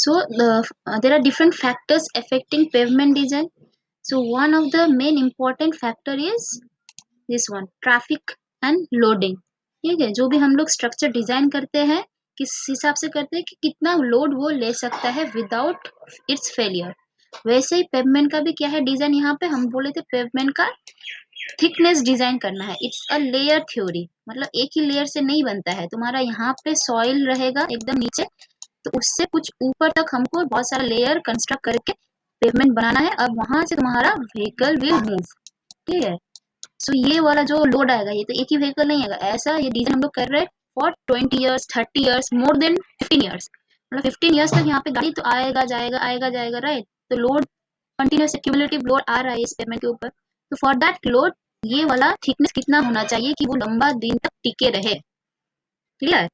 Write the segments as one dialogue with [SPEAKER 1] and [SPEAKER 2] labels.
[SPEAKER 1] So there are different factors affecting pavement design. So one of the main important factor is this one, traffic and loading. ठीक है, जो भी हम लोग structure design करते हैं किस हिसाब से करते हैं कि कितना लोड वो ले सकता है विदाउट इट्स फेलियर। वैसे ही पेवमेंट का भी क्या है डिजाइन, यहाँ पे हम बोले थे पेवमेंट का थिकनेस डिजाइन करना है। इट्स अ लेयर थ्योरी, मतलब एक ही लेयर से नहीं बनता है। तुम्हारा यहाँ पे सॉइल रहेगा एकदम नीचे, तो उससे कुछ ऊपर तक हमको बहुत सारा लेयर कंस्ट्रक्ट करके पेवमेंट बनाना है। अब वहां से तुम्हारा व्हीकल विल मूव। ठीक है, सो ये वाला जो लोड आएगा ये तो एक ही व्हीकल नहीं आएगा। ऐसा ये डिजाइन हम लोग कर रहे हैं for 20 years, 30 years, more than 15 years. मतलब 15 ईयर्स तक यहाँ पे गाड़ी तो आएगा जाएगा, राइट। तो लोड कंटिन्यूस क्यूमुलेटिव लोड आ रहा है इस पेमेंट के ऊपर। तो फॉर दैट लोड ये वाला थिकनेस कितना होना चाहिए कि वो लंबा दिन तक टिके रहे। क्लियर?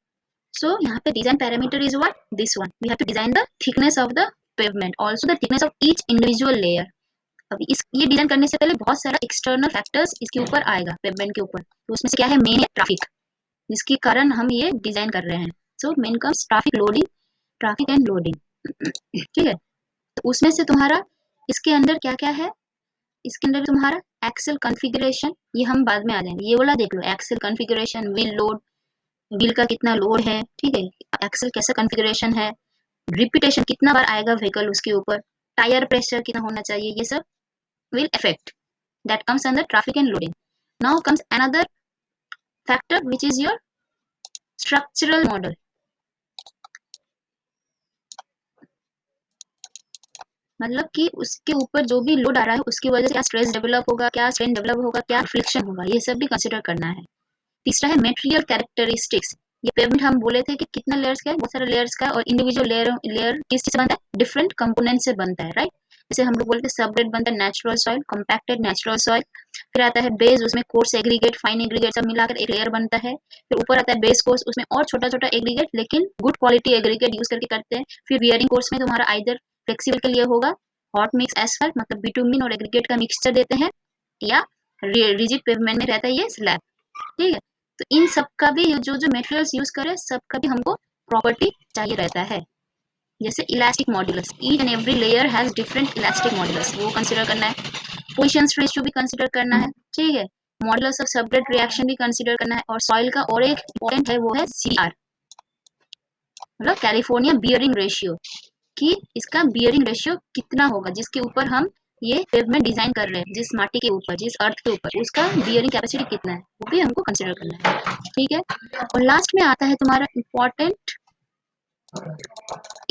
[SPEAKER 1] So यहाँ पे design parameter is what? This one. We have to design the thickness of the pavement, also the thickness of each individual layer. अभी इस ये डिजाइन करने से पहले बहुत सारा एक्सटर्नल फैक्टर्स इसके ऊपर आएगा पेवमेंट के ऊपर। तो उसमें से क्या है, मेन है ट्रैफिक, जिसके कारण हम ये डिजाइन कर रहे हैं। So main comes traffic loading, traffic and loading. ठीक है, तो उसमें से तुम्हारा इसके अंदर क्या क्या है, इसके अंदर तुम्हारा एक्सेल कॉन्फ़िगरेशन, ये हम बाद में आ जाएंगे। ये वाला देख लो, axle configuration, wheel load, wheel का कितना लोड है, ठीक है, एक्सेल कैसा कॉन्फ़िगरेशन है, रिपीटेशन कितना बार आएगा व्हीकल उसके ऊपर, टायर प्रेशर कितना होना चाहिए, ये सब will affect, that comes under traffic and loading. Now comes another factor which is your structural model. मतलब कि उसके ऊपर जो भी लोड आ रहा है उसकी वजह से क्या स्ट्रेस डेवलप होगा, क्या स्ट्रेन डेवलप होगा, क्या फ्रिक्शन होगा, ये सब भी कंसिडर करना है। तीसरा है मेटेरियल कैरेक्टरिस्टिक्स। ये पेवमेंट हम बोले थे कि कितना लेयर्स का है, बहुत सारे लेयर्स का, और इंडिविजुअल लेयर किस चीज से बनता है, डिफरेंट कंपोनेंट से बनता है, राइट। जैसे हम लोग बोलते हैं सबग्रेड बनता है natural soil, compacted natural soil, फिर आता है बेस, उसमें कोर्स एग्रीगेट, फाइन एग्रीगेट सब मिलाकर एक लेयर बनता है। फिर ऊपर आता है बेस कोर्स, उसमें और छोटा छोटा एग्रीगेट लेकिन गुड क्वालिटी एग्रीगेट यूज करके करते हैं। फिर बियरिंग कोर्स में तुम्हारा आइदर फ्लेक्सिबल के लिए होगा हॉट मिक्स एसफल्ट, मतलब बिटुमिन और एग्रीगेट का मिक्सचर देते हैं, या रिजिड पेवमेंट में रहता है ये स्लैब। ठीक है, तो इन सब का भी जो जो मटेरियल्स यूज करें सब का भी हमको प्रॉपर्टी चाहिए रहता है। जैसे elastic modulus, each and every layer has different elastic modulus, वो कंसीडर करना है। पोजीशन रेशियो भी कंसीडर करना है, ठीक है। मॉड्यूलस ऑफ सबग्रेड रिएक्शन भी कंसीडर करना है। और सॉइल का और एक इंपॉर्टेंट है, वो है CR, मतलब कैलिफोर्निया बियरिंग रेशियो, कि इसका बियरिंग रेशियो कितना होगा जिसके ऊपर हम ये पेवमेंट डिजाइन कर रहे हैं, जिस माटी के ऊपर, जिस अर्थ के ऊपर, उसका बियरिंग कैपेसिटी कितना है, वो भी हमको कंसीडर करना है। ठीक है, और लास्ट में आता है तुम्हारा इम्पोर्टेंट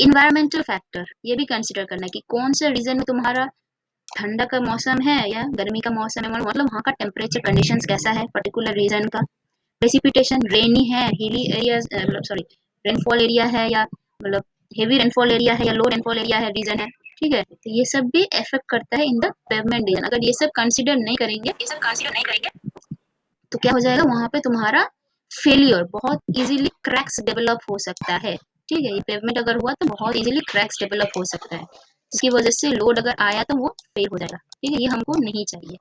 [SPEAKER 1] इन्वायरमेंटल फैक्टर। ये भी कंसीडर करना है कि कौन से रीजन में तुम्हारा ठंडा का मौसम है या गर्मी का मौसम है, मतलब वहाँ का टेम्परेचर कंडीशंस कैसा है पर्टिकुलर रीजन का। प्रेसिपिटेशन रेनी है, हिली एरियाज, मतलब सॉरी रेनफॉल एरिया है, या मतलब हेवी रेनफॉल एरिया है, या लो रेनफॉल एरिया है, रीजन है। ठीक है, तो ये सब भी इफेक्ट करता है इन द पेवमेंट डिजाइन। अगर ये सब कंसीडर नहीं करेंगे तो क्या हो जाएगा, वहां पे तुम्हारा फेलियर, बहुत इजीली क्रैक्स डेवलप हो सकता है। ठीक है, ये पेवमेंट अगर हुआ तो बहुत इजीली क्रैक्स डेवलप हो सकता है, जिसकी वजह से लोड अगर आया तो वो फेल हो जाएगा। ठीक है, ये हमको नहीं चाहिए।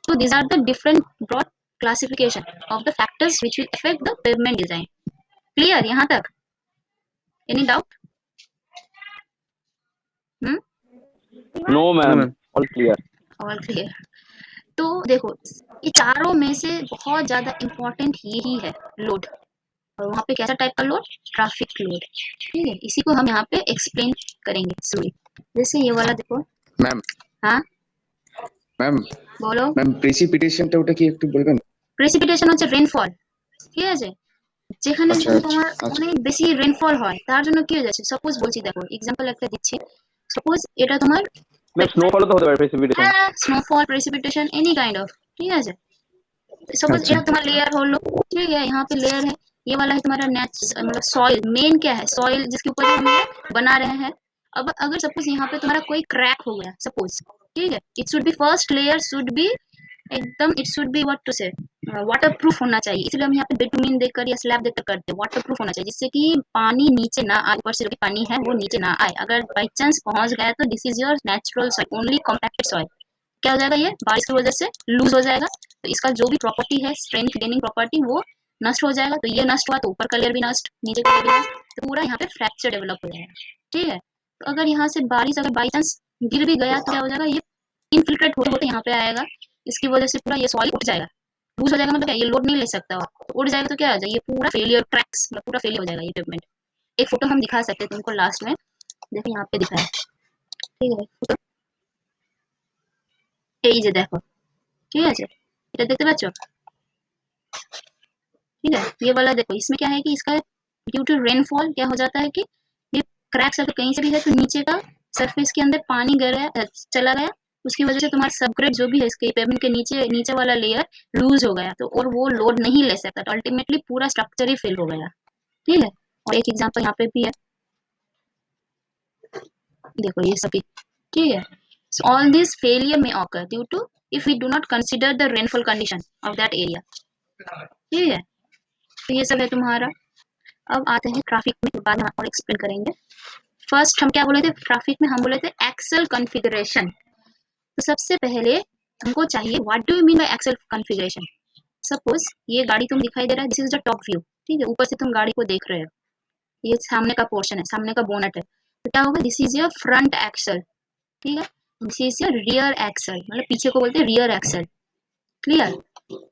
[SPEAKER 1] तो these are the different broad classification of the factors which will affect the pavement design. Clear यहाँ तक? Any doubt? Hmm?
[SPEAKER 2] No, ma'am. All clear.
[SPEAKER 1] All clear. तो देखो, ये चारों में से बहुत ज्यादा इम्पोर्टेंट यही है, लोड। और वहाँ पे कैसा टाइप का लोड, ट्रैफिक लोड। ठीक है, इसी को हम यहाँ पे एक्सप्लेन करेंगे स्लोली। जैसे ये वाला देखो
[SPEAKER 3] ম্যাম
[SPEAKER 1] हाँ
[SPEAKER 3] ম্যাম
[SPEAKER 1] বলো।
[SPEAKER 3] ম্যাম প্রেসিপিটেশনটা ওটা কি একটু বলবেন?
[SPEAKER 1] প্রেসিপিটেশন হচ্ছে রেনফল, ঠিক আছে। যেখানে
[SPEAKER 3] আচ্ছা
[SPEAKER 1] তোমার
[SPEAKER 3] আচ্ছা
[SPEAKER 1] অনেক বেশি রেনফল হয় তার জন্য কি হয়ে যাচ্ছে, সাপোজ বলছি, দেখো এক্সাম্পল একটা দিচ্ছি। সাপোজ এটা তোমার
[SPEAKER 2] ম্যাম স্নোফলও তো হতে পারে প্রেসিপিটেশন।
[SPEAKER 1] হ্যাঁ, স্নোফল, প্রেসিপিটেशन, एनी काइंड ऑफ। ठीक है, सपोज
[SPEAKER 3] আচ্ছা
[SPEAKER 1] ये तुम्हारा लेयर हो लो, ठीक है, यहाँ पे लेयर है, ये वाला है तुम्हारा मतलब सॉइल। मेन क्या है, सॉइल जिसके ऊपर हम ये बना रहे हैं। अब अगर सपोज यहाँ पे तुम्हारा कोई क्रैक हो गया सपोज, ठीक है, it should be first layer should be एकदम, it should be what to say waterproof होना चाहिए। इसलिए हम यहाँ पे बिटुमिन देकर या स्लैब देकर करते हैं, वाटर प्रूफ होना चाहिए, जिससे कि पानी नीचे ना आए, ऊपर से जो पानी है वो नीचे ना आए। अगर बाई चांस पहुंच गया तो this is your natural soil, only compacted soil. क्या हो जाएगा, ये बारिश की वजह से लूज हो जाएगा, तो इसका जो भी प्रॉपर्टी है, स्ट्रेंथ गेनिंग प्रॉपर्टी, वो नष्ट हो जाएगा। तो ये नष्ट हुआ तो ऊपर का लेयर भी नष्ट, नीचे का लेयर भी नष्ट। तो पूरा यहाँ पे फ्रैक्चर डेवलप हो जाएगा, ठीक है। तो अगर यहाँ से बारिश अगर बाई चांस गिर भी गया तो क्या हो जाएगा, ये इनफिल्ट्रेट होते होते यहाँ पे आएगा, इसकी वजह से पूरा ये सॉइल उठ जाएगा, लूज हो जाएगा, मतलब क्या ये लोड नहीं ले सकता, और तो उड़ जाएगा तो क्या हो जाएगा, ये पूरा फेलियर क्रैक्स, पूरा फेलियर हो जाएगा ये पेवमेंट। एक फोटो हम दिखा सकते हैं तुमको लास्ट में, देखो यहाँ पे दिखा है, ठीक है, फोटो এই যে দেখো, ঠিক আছে, এটা দেখতে পাচ্ছ, ठीक है। ये वाला देखो, इसमें क्या है कि इसका ड्यू टू रेनफॉल क्या हो जाता है कि ये क्रैक्स अगर कहीं से भी है तो नीचे का सरफेस के अंदर पानी गया चला गया, उसकी वजह से तुम्हारा सबग्रेड जो भी है इसके पेमेंट के नीचे नीचे वाला लेयर लूज हो गया, तो और वो लोड नहीं ले सकता, तो अल्टीमेटली पूरा स्ट्रक्चर ही फेल हो गया, ठीक है। और एक एग्जाम्पल यहाँ पे भी है, देखो ये सभी, ठीक है। So all this failure may occur due to if we do not consider the rainfall condition of that area, ठीक है। तो ये सब है तुम्हारा। अब आते हैं ट्रैफिक में, बाद में और एक्सप्लेन करेंगे। फर्स्ट हम क्या बोले थे, ट्रैफिक में हम बोले थे एक्सेल कॉन्फ़िगरेशन। तो सबसे पहले हमको चाहिए what do you mean by axle configuration. Suppose ये गाड़ी तुम दिखाई दे रहा है, this is the top view, ठीक है, ऊपर से तुम गाड़ी को देख रहे हो, ये सामने का पोर्शन है, सामने का बोनट है, तो क्या होगा, this is your front axle, ठीक है, this is your rear Excel, मतलब पीछे को बोलते हैं रियर एक्सेल, क्लियर।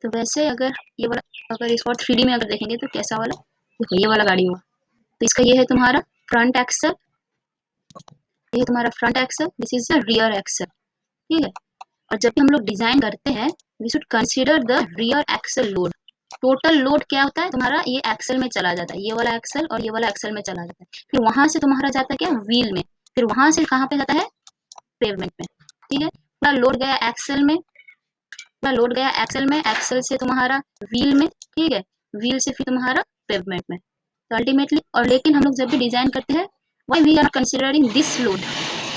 [SPEAKER 1] तो वैसे अगर ये वाला अगर इसको 3D में अगर देखेंगे तो कैसा वाला, देखो ये वाला गाड़ी हुआ, तो इसका ये है तुम्हारा फ्रंट एक्सेल, ये तुम्हारा front axle, this is the rear Excel, ठीक है। और जब भी हम लोग डिजाइन करते हैं we should consider the rear axle load. Total load क्या होता है तुम्हारा, ये एक्सेल में चला जाता है, ये वाला एक्सेल और ये वाला एक्सेल में चला जाता है, फिर वहां से तुम्हारा जाता है क्या, व्हील में, फिर वहां से कहाँ पे जाता है, पेवमेंट में, ठीक है। पूरा लोड गया एक्सेल में, पूरा लोड गया एक्सेल में, एक्सेल से तुम्हारा व्हील में, ठीक है, व्हील से फिर तुम्हारा पेवमेंट में, तो अल्टीमेटली। और लेकिन हम लोग जब भी डिजाइन करते हैं why we are considering this load,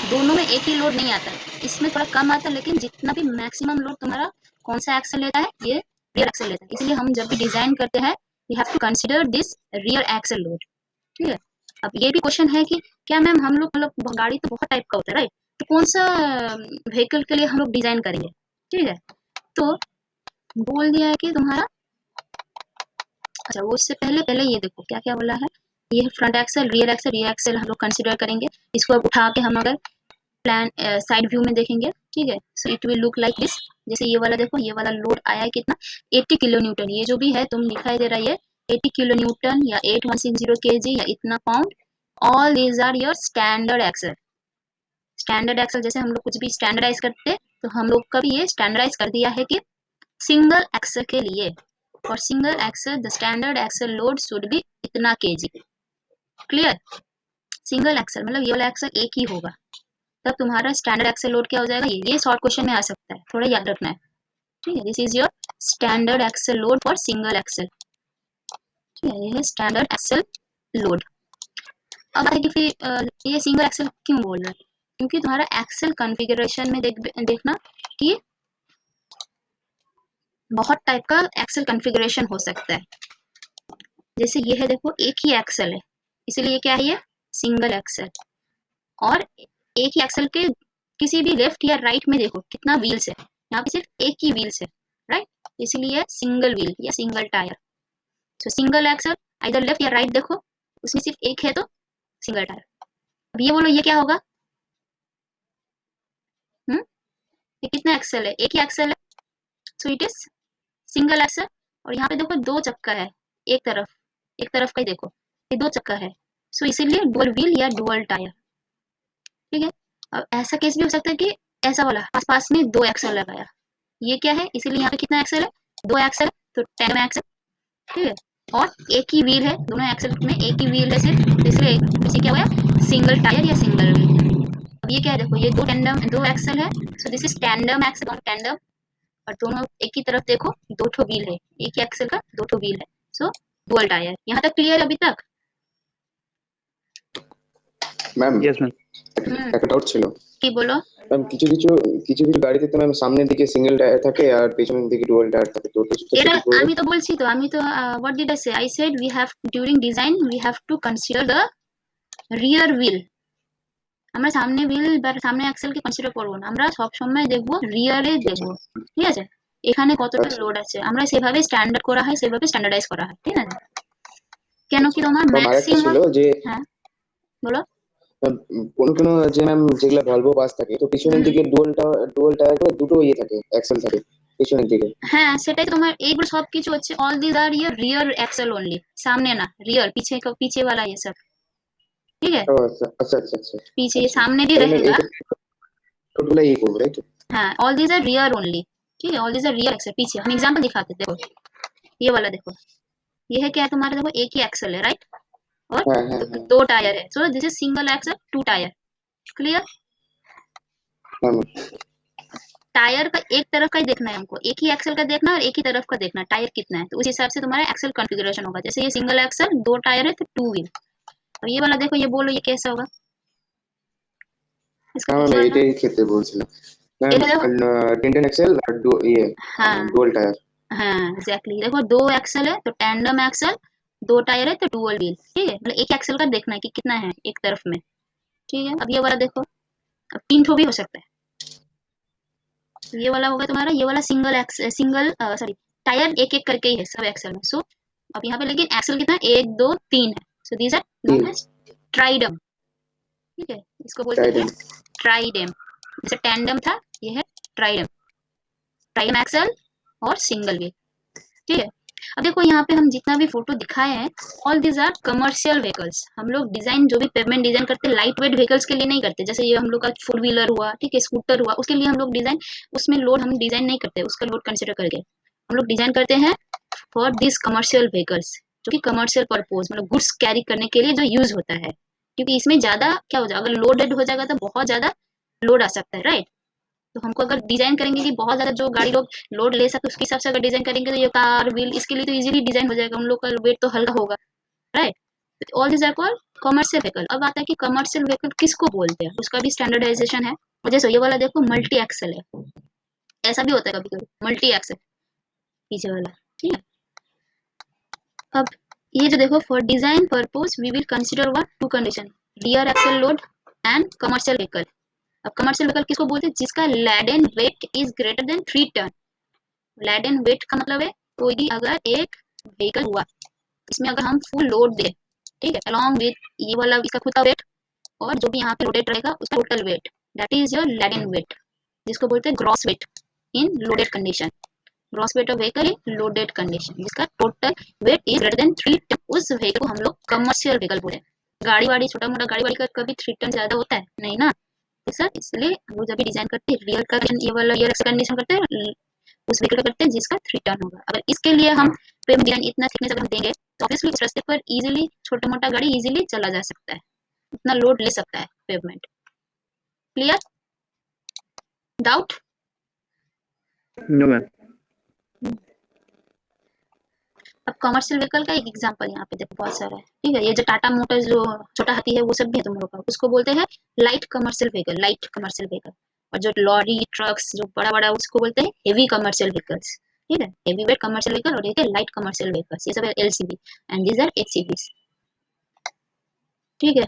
[SPEAKER 1] दोनों में एक ही लोड नहीं आता है, इसमें थोड़ा कम आता है, लेकिन जितना भी मैक्सिमम लोड तुम्हारा कौन सा एक्सेल लेता है, ये रियर एक्सेल लेता है, इसलिए हम जब भी डिजाइन करते हैं we have to consider this rear axle load, ठीक है। अब ये भी क्वेश्चन है कि क्या मैम हम लोग मतलब गाड़ी तो बहुत टाइप का होता है राइट, तो कौन सा व्हीकल के लिए हम लोग डिजाइन करेंगे, ठीक है। तो बोल दिया है कि तुम्हारा, अच्छा वो उससे पहले पहले ये देखो क्या क्या बोला है, ये फ्रंट एक्सेल रियर एक्सेल हम लोग कंसिडर करेंगे, इसको अब उठा के हम अगर प्लान साइड व्यू में देखेंगे, ठीक है, so it will look like this. जैसे ये वाला देखो, ये वाला लोड आया है कितना, 80 किलो न्यूटन, ये जो भी है तुम दिखाई दे रहा है ये 80 किलो न्यूटन या 8160 kg या इतना pound, all these are your standard axle. Standard axle जैसे हम लोग कुछ भी स्टैंडर्डाइज करते तो हम लोग का भी ये स्टैंडर्डाइज कर दिया है कि सिंगल एक्सेल के लिए, और single axle the standard axle load should be इतना kg, क्लियर। सिंगल एक्सेल मतलब ये वाला एक्सेल एक ही होगा, तब तुम्हारा स्टैंडर्ड एक्सेल लोड क्या हो जाएगा, ये शॉर्ट क्वेश्चन में आ सकता है, थोड़ा याद रखना है, ठीक है। This is your standard axle load for single axle, ठीक है, ये है स्टैंडर्ड एक्सेल लोड। अब आगे फिर ये सिंगल एक्सेल क्यों बोल रहा है, क्योंकि तुम्हारा एक्सेल कॉन्फ़िगरेशन में देखना कि बहुत टाइप का एक्सेल कॉन्फ़िगरेशन हो सकता है। जैसे ये है देखो, एक ही एक्सेल है, इसीलिए क्या है ये सिंगल एक्सेल, और एक ही एक्सेल के किसी भी लेफ्ट या राइट में देखो कितना व्हील्स है, यहाँ पे सिर्फ एक ही व्हील्स है राइट, इसलिए सिंगल व्हील या single tyre. So single axle इधर लेफ्ट या राइट देखो, उसमें सिर्फ एक है तो सिंगल टायर। अब ये बोलो ये क्या होगा, ये कितना एक्सेल है, एक ही एक्सेल है, so it is single axle. और यहाँ पे देखो दो चक्का है, एक तरफ का ही देखो, ये दो चक्का है, सो इसीलिए डुअल व्हील या डुअल टायर, ठीक है। अब ऐसा केस भी हो सकता है कि ऐसा वाला पास पास में दो एक्सेल लगाया, ये क्या है, इसीलिए यहाँ पे कितना एक्सेल है, दो एक्सेल, तो 10 एक्सेल, ठीक है। और एक ही व्हील है, दोनों एक्सेल में एक ही व्हील है सिर्फ, तो इसलिए इसे क्या हुआ, सिंगल टायर या सिंगल व्हील। अब ये क्या है देखो, ये दो एक्सेल है, so this is tandem axle और टैंडम, और दोनों एक ही तरफ देखो दो ठो व्हील है, एक ही एक्सेल का दो ठो व्हील है, सो डुअल टायर। यहाँ तक क्लियर अभी तक?
[SPEAKER 3] Ma'am
[SPEAKER 2] Yes, ma'am.
[SPEAKER 3] একটা ডাউট ছিল
[SPEAKER 1] কি বলো?
[SPEAKER 3] ম্যাম, কিছু কিছু কিছু কিছু গাড়িতে তো ম্যাম সামনের দিকে সিঙ্গেল টায়ার থাকে আর পেছনের দিকে ডুয়াল টায়ার থাকে, তো কিছু
[SPEAKER 1] এরা
[SPEAKER 3] স্পেসিফিক বলবেন?
[SPEAKER 1] আমি তো বলছি তো, what did I say? I said we have during design we have to consider the rear wheel। আমরা সামনে হুইল বা সামনে অ্যাক্সেলকে কনসিডার করব না, আমরা সব সময় দেখব রিয়ারে দেখব, ঠিক আছে, এখানে কতটা
[SPEAKER 3] আচ্ছা
[SPEAKER 1] লোড আছে, আমরা সেভাবে স্ট্যান্ডার্ড করা হয়, সেভাবে স্ট্যান্ডার্ডাইজ করা হয়, ঠিক আছে। কেন কি তোমার
[SPEAKER 3] ম্যাম আরেকটা
[SPEAKER 1] ম্যাক্সিমাম,
[SPEAKER 3] ছিল যে
[SPEAKER 1] হ্যাঁ বলো।
[SPEAKER 3] কোনো কোনো যে ম্যাম যেগুলো ভলভো বাস থাকে তো পিছনের
[SPEAKER 1] হুম,
[SPEAKER 3] দিকে ডুয়াল টায়ার করে দুটো ইয়ে থাকে, অ্যাক্সেল থাকে পিছনের দিকে।
[SPEAKER 1] হ্যাঁ সেটাই তোমার, এইগুলো সব কিছু হচ্ছে all this are year rear axle only, सामने ना रियर, पीछे का पीछे वाला ये सब, ठीक है।
[SPEAKER 3] ও আচ্ছা আচ্ছা আচ্ছা আচ্ছা।
[SPEAKER 1] पीछे ये
[SPEAKER 3] আচ্ছা
[SPEAKER 1] सामने भी
[SPEAKER 3] তাহলে ম্যাম
[SPEAKER 1] रहेगा।
[SPEAKER 3] এইটা টোটালটা ইয়ে করবো তাই তো?
[SPEAKER 1] हाँ all this are rear only, ठीक है, all this are rear axle. पीछे हम एग्जांपल दिखाते हैं, देखो ये वाला देखो, ये है क्या है तुम्हारा, देखो एक ही एक्सेल है राइट, और
[SPEAKER 3] হ্যাঁ হ্যাঁ হ্যাঁ
[SPEAKER 1] दो टायर है, so this is single axle two tyre, clear.
[SPEAKER 3] हाँ
[SPEAKER 1] टायर का एक तरफ का ही देखना है हमको, एक ही एक्सेल का देखना है और एक ही तरफ का देखना है टायर कितना है, तो उस हिसाब से तुम्हारा एक्सेल कॉन्फ़िगरेशन होगा। जैसे ये सिंगल एक्सेल दो टायर है तो टू व्हील। अब ये वाला देखो, ये बोलो ये कैसा होगा, इसका
[SPEAKER 3] हाँ
[SPEAKER 1] पीछे
[SPEAKER 3] मैम
[SPEAKER 1] वाला,
[SPEAKER 3] এইটাই ক্ষেত্রে বলছিলাম ম্যাম।
[SPEAKER 1] देखो देखो,
[SPEAKER 3] টেন্ডন এক্সেল আর ইয়ে
[SPEAKER 1] हाँ
[SPEAKER 3] ডুয়াল টায়ার।
[SPEAKER 1] हाँ एग्जैक्टली, देखो दो एक्सेल है तो टैंडम एक्सेल, दो टायर है तो डुअल व्हील, ठीक है, मतलब एक एक्सेल का देखना है कि कितना है एक तरफ में, ठीक है। अब ये वाला देखो, अब तीन ठो भी हो सकता है, तो ये वाला होगा तुम्हारा, ये वाला सिंगल सिंगल सॉरी टायर एक एक करके ही है सब एक्सेल में, सो अब यहाँ पे लेकिन एक्सेल कितना है, एक दो तीन है, सो दीज आर
[SPEAKER 3] তিন।
[SPEAKER 1] नोन एज ट्राइडम, ठीक है, इसको बोलते हैं
[SPEAKER 3] টাইটান।
[SPEAKER 1] ट्राइडेम। जैसे टैंडम था, ये है ट्राइडम, ट्राइडम एक्सेल और सिंगल व्हील, ठीक है। अब देखो यहाँ पे हम जितना भी फोटो दिखाए हैं, all these are commercial vehicles. हम लोग डिजाइन जो भी पेवमेंट डिजाइन करते हैं लाइट वेट व्हीकल्स के लिए नहीं करते, जैसे ये हम लोग का फोर व्हीलर हुआ, ठीक है, स्कूटर हुआ, उसके लिए हम लोग डिजाइन, उसमें लोड हम डिजाइन नहीं करते, उसका लोड कंसिडर करके हम लोग डिजाइन करते हैं फॉर दिस कमर्शियल व्हीकल्स, जो कि कमर्शियल पर्पज मतलब गुड्स कैरी करने के लिए जो यूज होता है, क्योंकि इसमें ज्यादा क्या हो जाएगा, अगर लोडेड हो जाएगा तो बहुत ज्यादा लोड आ सकता है राइट। तो हमको अगर डिजाइन करेंगे कि बहुत ज्यादा जो गाड़ी लोग लोड ले सके उसके हिसाब से अगर डिजाइन करेंगे, तो ये कार व्हील इसके लिए तो इजीली डिजाइन हो जाएगा, उन लोग का वेट तो हल्का होगा right. All this are called commercial vehicle. अब आता है कि कमर्शियल व्हीकल किसको बोलते हैं, उसका भी स्टैंडर्डाइजेशन है। और जैसे ये वाला देखो मल्टी एक्सल है, ऐसा भी होता है कभी कभी मल्टी एक्सल पीछे वाला, ठीक है। अब ये जो देखो, for design purpose we will consider what two condition, rear axle load and commercial vehicle. अब कमर्शियल व्हीकल किसको बोलते हैं, जिसका laden weight is greater than 3 ton. Laden weight का मतलब है कोई भी अगर एक व्हीकल हुआ, इसमें अगर हम फुल लोड दे, ठीक है, अलॉन्ग विथ ये वाला इसका खुद का वेट और जो भी यहाँ पे लोडेड रहेगा उसका total weight, that is your laden weight, जिसको बोलते हैं gross weight in loaded condition. Gross weight of vehicle in loaded condition, जिसका total weight is greater than 3 ton, उस व्हीकल को हम लोग कमर्शियल व्हीकल बोले। गाड़ी वाड़ी छोटा मोटा गाड़ी वाड़ी का कभी 3 टन से ज्यादा होता है नहीं ना, तो सर इसलिए हम लोग जब भी डिजाइन करते हैं रियल का ये वाला रियल कंडीशन करते हैं, उस व्हीकल का करते हैं जिसका 3 टन होगा। अगर इसके लिए हम पेमेंट डिजाइन इतना थिकनेस अगर हम देंगे तो ऑब्वियसली उस रास्ते पर इजीली छोटा मोटा गाड़ी इजीली चला जा सकता है, उतना लोड ले सकता है pavement. Clear, doubt.
[SPEAKER 2] No ma'am.
[SPEAKER 1] अब कमर्शियल व्हीकल का एक एग्जांपल यहाँ पे देखो बहुत सारा है, ठीक है। ये जो टाटा मोटर्स जो छोटा हाथी है वो सब भी है तुम लोग का, उसको बोलते हैं light commercial vehicle, light commercial vehicle. और जो लॉरी ट्रक्स जो बड़ा बड़ा उसको बोलते हैं हेवी कमर्शियल व्हीकल्स, ठीक है, हेवी वेट कमर्शियल व्हीकल और ये लाइट कमर्शियल व्हीकल्स, ये सब है एलसीवी एंड दीज आर एचसीवीज, ठीक है।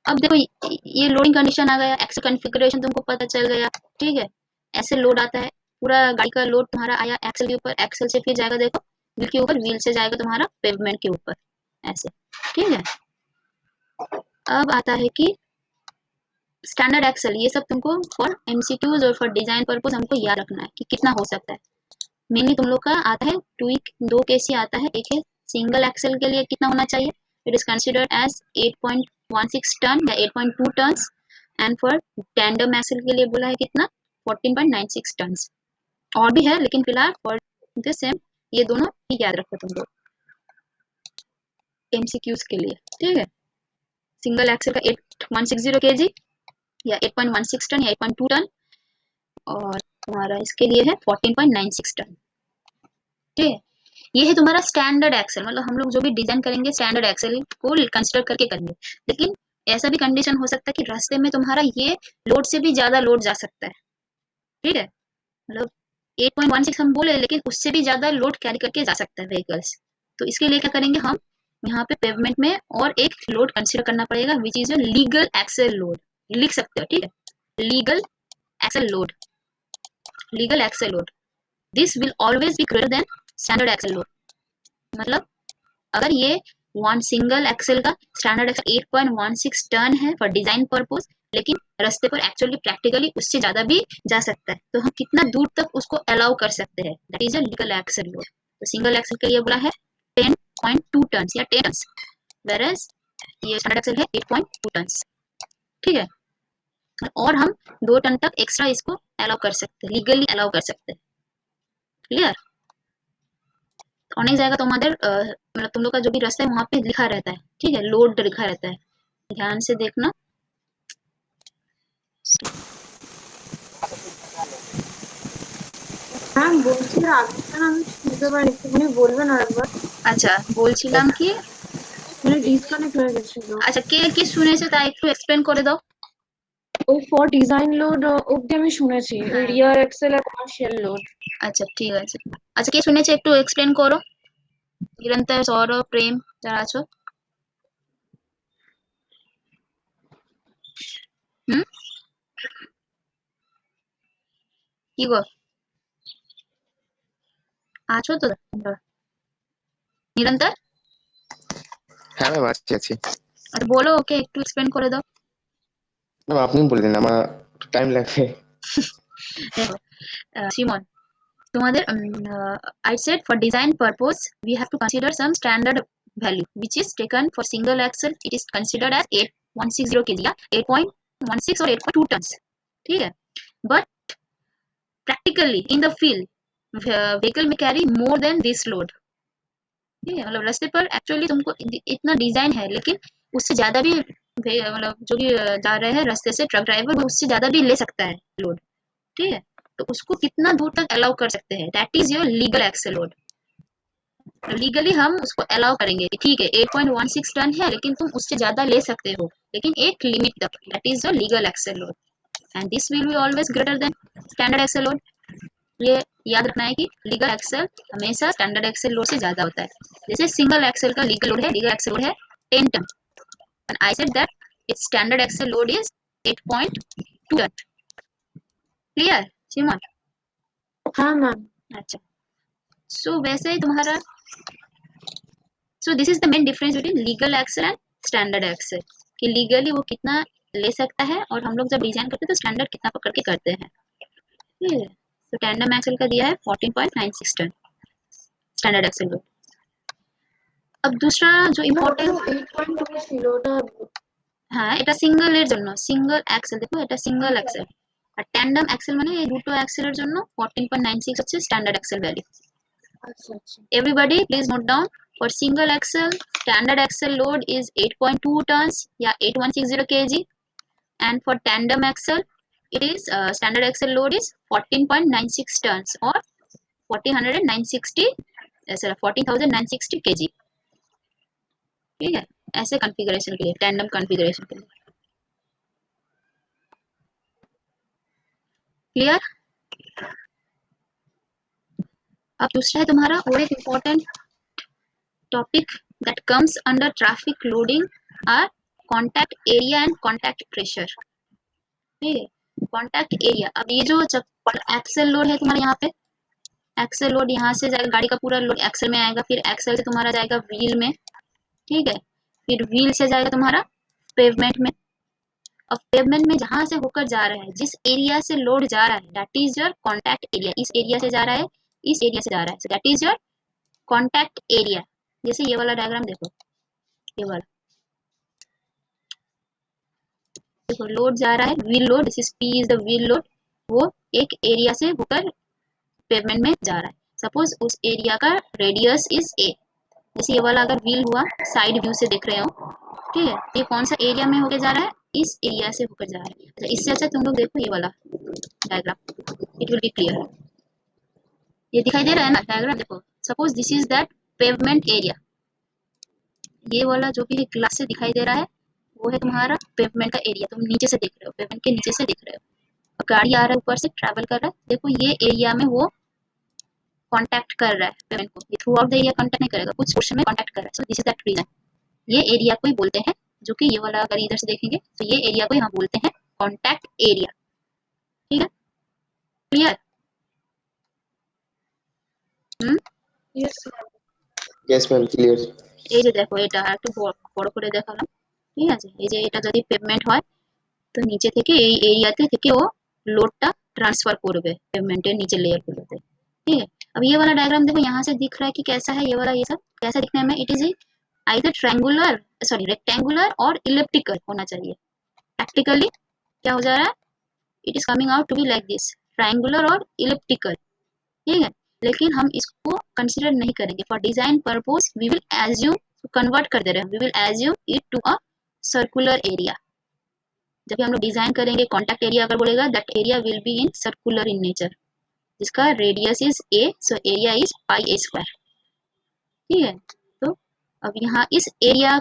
[SPEAKER 1] अब देखो ये लोडिंग कंडीशन आ गया, एक्सेल कॉन्फ़िगरेशन तुमको पता चल गया, ठीक है। ऐसे लोड आता है, पूरा गाड़ी का लोड तुम्हारा आया एक्सेल के ऊपर, एक्सेल से फिर जाएगा देखो व्हील के ऊपर, व्हील से जाएगा तुम्हारा पेवमेंट के ऊपर, ऐसे, ठीक है। अब आता है कि स्टैंडर्ड एक्सेल, ये सब तुमको फॉर एमसीक्यूज और फॉर डिजाइन पर्पज हमको याद रखना है कि कितना हो सकता है। मेनली तुम लोग का आता है ट्वीक, दो केस ही आता है, एक है सिंगल एक्सेल के लिए कितना होना चाहिए, it is considered as 8.16 ton या 8.2 ton, and for tandem axle के लिए बोला है कितना 14.96 टन। और भी है लेकिन फिलहाल फॉर दिस सेम ये दोनों ही याद रखो तुम लोग एमसीक्यूज के लिए, ठीक है। सिंगल एक्सेल का 8160 केजी या 8.16 टन या 8.2 टन, और तुम्हारा इसके लिए है 14.96 टन, ठीक है। ये है तुम्हारा स्टैंडर्ड एक्सेल, मतलब हम लोग जो भी डिजाइन करेंगे स्टैंडर्ड एक्सेल को कंसिडर करके करेंगे। लेकिन ऐसा भी कंडीशन हो सकता है कि रास्ते में तुम्हारा ये लोड से भी ज्यादा लोड जा सकता है, ठीक है, मतलब 8.16 हम बोले लेकिन उससे भी ज्यादा लोड कैरी करके जा सकता है व्हीकल्स। तो इसके लिए क्या करेंगे हम, यहाँ पे पेवमेंट में और एक लोड कंसिडर करना पड़ेगा which is legal axle load, लिख सकते हो, ठीक है, legal axle load, legal axle load, this will always be greater than standard axle load. मतलब अगर ये वन सिंगल एक्सेल का स्टैंडर्ड एक्सेल 8.16 टन है फॉर डिजाइन पर्पस, लेकिन रास्ते पर एक्चुअली प्रैक्टिकली उससे ज्यादा भी जा सकता है। तो हम कितना दूर तक उसको अलाउ कर सकते हैं, that is a legal axle load. तो सिंगल एक्सेल के लिए बोला है 10.2 टन या 10 टन, वेरएज ये स्टैंडर्ड एक्सेल है 8.2 टन। ठीक है, और हम 2 टन तक एक्स्ट्रा इसको अलाउ कर सकते हैं, लीगली अलाउ कर सकते हैं। क्लियर? অনেক জায়গা তোমাদের मतलब तुम लोग का जो भी रास्ता है वहां पे लिखा रहता है, ठीक है, लोड लिखा रहता है, ध्यान से देखना।
[SPEAKER 4] ম্যাম বলছি এর আগেরটা আমি শুনতে পাইনি, একটুখানি বলবেন আরেকবার?
[SPEAKER 1] আচ্ছা, বলছিলাম কি,
[SPEAKER 4] মানে ডিসকানেক্ট হয়ে গেছিল।
[SPEAKER 1] আচ্ছা কে কি শুনেছে তা একটু এক্সপ্লেন করে দাও।
[SPEAKER 4] ওই ফর ডিজাইন লোড অব্দি আমি শুনেছি, ওই
[SPEAKER 1] হ্যাঁ,
[SPEAKER 4] রিয়ার এক্সেল আর কমার্শিয়াল লোড।
[SPEAKER 1] আচ্ছা ঠিক আছে। আচ্ছা কে শুনেছে একটু এক্সপ্লেন করো, নিরন্তর, সৌরভ, প্রেম যারা আছো। হুম, কি গো আছো তো তোমরা? নিরন্তর,
[SPEAKER 3] হ্যাঁ ম্যাম, আছি আছি।
[SPEAKER 1] আচ্ছা বলো, ওকে একটু এক্সপ্লেন করে দাও।
[SPEAKER 3] ম্যাম আপনি বলে দিন, আমার টাইম লাগবে।
[SPEAKER 1] দেখো সিমন, তোমাদের I said for design purpose we have to consider some standard value which is taken for single axle, it is considered as 8160 kg या 8.16 or 8.2 tons, ठीक है। But practically in the field vehicle may carry more than this load, ठीक है। मतलब रास्ते पर actually तुमको इतना डिजाइन है, लेकिन उससे ज्यादा भी मतलब जो भी जा रहे हैं रास्ते से ट्रक ड्राइवर वो उससे ज्यादा भी ले सकता है लोड, ठीक है। तो उसको कितना दूर तक अलाउ कर सकते हैं, that is your legal axle load. Legally हम उसको अलाउ करेंगे कि ठीक है 8.16 टन है, लेकिन तुम उससे ज्यादा ले सकते हो, लेकिन एक लिमिट तक, that is your legal axle load, and this will be always greater than standard axle load. ये याद रखना है कि लीगल एक्सेल हमेशा स्टैंडर्ड एक्सेल लोड से ज्यादा होता है। जैसे सिंगल एक्सेल का लीगल एक्सेल लोड है 10 ton, and I said that it's standard axle load is 8.2 ton. Clear सिमन?
[SPEAKER 4] হ্যাঁ ম্যাম।
[SPEAKER 1] अच्छा, सो वैसे ही तुम्हारा, so this is the main difference between legal axle and standard axle, कि legally वो कितना ले सकता है और हम लोग जब डिजाइन करते हैं तो स्टैंडर्ड कितना पकड़ के करते हैं, ठीक है। तो टैंडम एक्सेल का दिया है 14.96 टन स्टैंडर्ड एक्सेल लोड। अब दूसरा जो ইম্পর্টেন্ট,
[SPEAKER 4] 8.2 ছিল ওটা।
[SPEAKER 1] হ্যাঁ এটা সিঙ্গেলের জন্য, সিঙ্গেল এক্সেল, দেখো এটা সিঙ্গেল এক্সেল, আর ট্যান্ডাম এক্সেল মানে এই দুটো এক্সেলের জন্য 14.96 হচ্ছে স্ট্যান্ডার্ড এক্সেল ভ্যালু।
[SPEAKER 4] আচ্ছা আচ্ছা।
[SPEAKER 1] Everybody please note down, for single axle standard axle load is 8.2 tons या 8160 kg, and for tandem axle it is standard axle load is 14.96 tons or 14,960 kg, ठीक है। ऐसे कॉन्फ़िगरेशन के लिए, टैंडम कॉन्फ़िगरेशन के लिए। क्लियर? अब दूसरा है तुम्हारा और एक important topic that comes under traffic loading are contact area and contact pressure, ठीक है। कॉन्टैक्ट एरिया, अब ये जो एक्सेल लोड है तुम्हारे यहाँ पे, एक्सेल लोड यहाँ से जाएगा, गाड़ी का पूरा लोड एक्सेल में आएगा, फिर एक्सेल से तुम्हारा जाएगा व्हील में, ठीक है, फिर व्हील से जाएगा तुम्हारा पेवमेंट में। अब पेवमेंट में जहां से होकर जा रहा है, जिस एरिया से लोड जा रहा है, that is your contact area. इस एरिया से जा रहा है, इस एरिया से जा रहा है, so that is your contact area. जैसे ये वाला डायग्राम देखो, ये वाला देखो, लोड जा रहा है, wheel load, this is P is the wheel load, वो एक एरिया से होकर पेवमेंट में जा रहा है। सपोज उस एरिया का रेडियस इज ए, जैसे ये वाला अगर व्हील हुआ, साइड व्यू से देख रहे हो, ठीक है, ये कौन सा एरिया में होकर जा रहा है, इस एरिया से होकर जा रहा है। अच्छा, इससे अच्छा तुम लोग देखो ये वाला diagram, it will B clear. ये दिखाई दे रहा है ना डायग्राम, देखो suppose this is that pavement area, ये वाला जो भी ग्लास से दिखाई दे रहा है वो है तुम्हारा पेवमेंट का एरिया, तुम नीचे से देख रहे हो, पेवमेंट के नीचे से देख रहे हो, और गाड़ी आ रहा है ऊपर से ट्रैवल कर रहा है, देखो ये एरिया में वो कांटेक्ट कर रहा है पेमेंट को, ये throughout the area contact नहीं करेगा, कुछ पोर्शन में कांटेक्ट कर रहा है, so this is that region. ये एरिया को ही बोलते हैं, जो कि ये वाला अगर इधर से देखेंगे तो ये एरिया को ही हम बोलते हैं कांटेक्ट एरिया, ठीक है। Clear?
[SPEAKER 4] Yes
[SPEAKER 3] yes ma'am, clear.
[SPEAKER 1] এই যে দেখো এটা একটু বড় করে দেখালাম, ঠিক আছে। এই যে এটা যদি পেভমেন্ট হয় তো নিচে থেকে এই एरियाते থেকে ও लोडটা ट्रांसफर করবে पेवमेंटेর নিচে लेयर গুলোতে, ठीक है। अब ये वाला डायग्राम देखो यहाँ से दिख रहा है कि कैसा है ये वाला, ये सब कैसा दिखने में, it is either triangular sorry rectangular और इलिप्टिकल होना चाहिए। प्रैक्टिकली क्या हो जा रहा है, it is coming out to be like this, triangular और इलिप्टिकल, ठीक है। लेकिन हम इसको कंसीडर नहीं करेंगे for design purpose, we will assume, convert कर दे रहे हैं, we will assume it to a circular area. जब भी हम लोग डिजाइन करेंगे कॉन्टैक्ट एरिया अगर बोलेगा that area will be in circular in nature, जिसका radius is a, so area is pi A square, ठीक है। तो अब यहाँ इस एरिया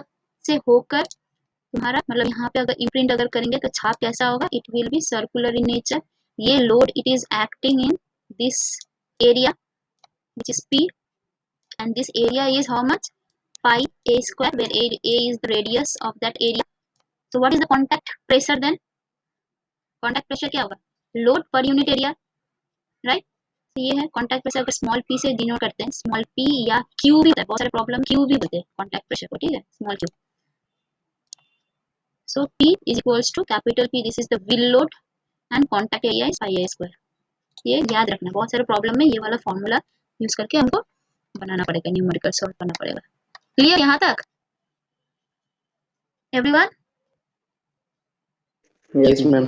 [SPEAKER 1] से होकर तुम्हारा मतलब यहाँ पे अगर इम्प्रिंट अगर करेंगे तो छाप कैसा होगा, it will be circular in nature. ये load it is acting in this area which is P, and this area is how much, pi a square, where a is the radius of that area. So what is the contact pressure then, contact pressure क्या होगा, load per unit area, right। तो ये है contact pressure, अगर small P से denote करते हैं, small P या क्यू भी होता है, बहुत सारे प्रॉब्लम क्यू भी होते हैं कॉन्टैक्ट प्रेशर को, ठीक है, small Q. So P is equals to capital P, this is the wheel load and contact area is pi A square. ये याद रखना, बहुत सारे प्रॉब्लम में ये वाला फॉर्मूला यूज करके हमको बनाना पड़ेगा, न्यूमेरिकल सॉल्व करना पड़ेगा। क्लियर यहाँ तक एवरीवन?
[SPEAKER 3] Yes ma'am.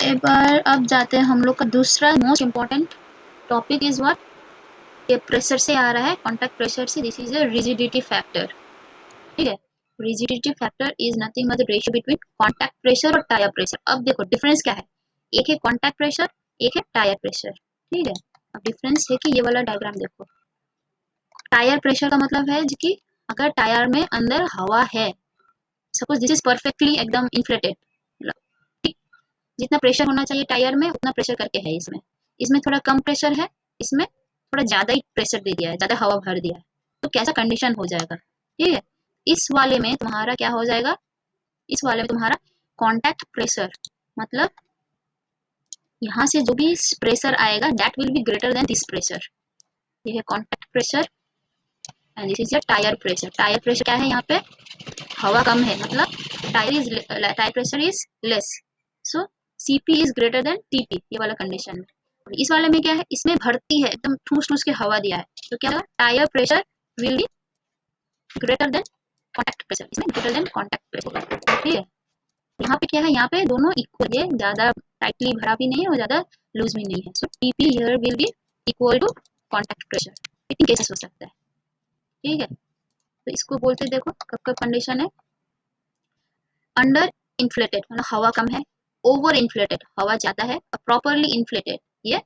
[SPEAKER 1] एक बार अब जाते हैं हम लोग का दूसरा most important topic is what, ये प्रेशर से आ रहा है, कॉन्टैक्ट प्रेशर से, this is a rigidity factor, ठीक है। Rigidity factor is nothing but the ratio between contact pressure और टायर प्रेशर। अब देखो डिफरेंस क्या है, एक है कॉन्टैक्ट प्रेशर, एक है टायर प्रेशर, ठीक है। अब डिफरेंस है कि ये वाला डायग्राम देखो, टायर प्रेशर का मतलब है कि अगर टायर में अंदर हवा है, सपोज दिस इज परफेक्टली एकदम इन्फ्लेटेड, ठीक, जितना प्रेशर होना चाहिए टायर में उतना प्रेशर करके है इसमें, इसमें थोड़ा कम प्रेशर है, इसमें थोड़ा ज़्यादा ही प्रेशर दे दिया है, ज़्यादा हवा भर दिया है, तो कैसा कंडीशन हो जाएगा, ठीक है। इस वाले में तुम्हारा क्या हो जाएगा, इस वाले में तुम्हारा कॉन्टैक्ट प्रेशर मतलब यहाँ से जो भी प्रेशर आएगा that will be greater then this pressure, ये है contact pressure and this is your tyre pressure. Tyre pressure क्या है, यहाँ पे हवा कम है, मतलब tyre pressure is less, so Cp is greater then Tp, ये वाला कंडीशन है। इस वाले में क्या है, इसमें भरती है एकदम ठूस ठूस के हवा दिया है, तो क्या होगा, tyre pressure will be greater then contact pressure, इसमें ग्रेटर देन कॉन्टैक्ट प्रेशर, ठीक है। यहाँ पे क्या है, यहाँ पे दोनों इक्वल है, ज़्यादा टाइटली भरा भी नहीं है और ज़्यादा लूज भी नहीं है, so Tp here will be equal to contact pressure. इतनी केसेस हो सकता है, ठीक है। तो इसको बोलते देखो कब कब कंडीशन है, अंडर इन्फ्लेटेड मतलब हवा कम है, ओवर इन्फ्लेटेड हवा ज़्यादा है, और प्रॉपरली इन्फ्लेटेड ये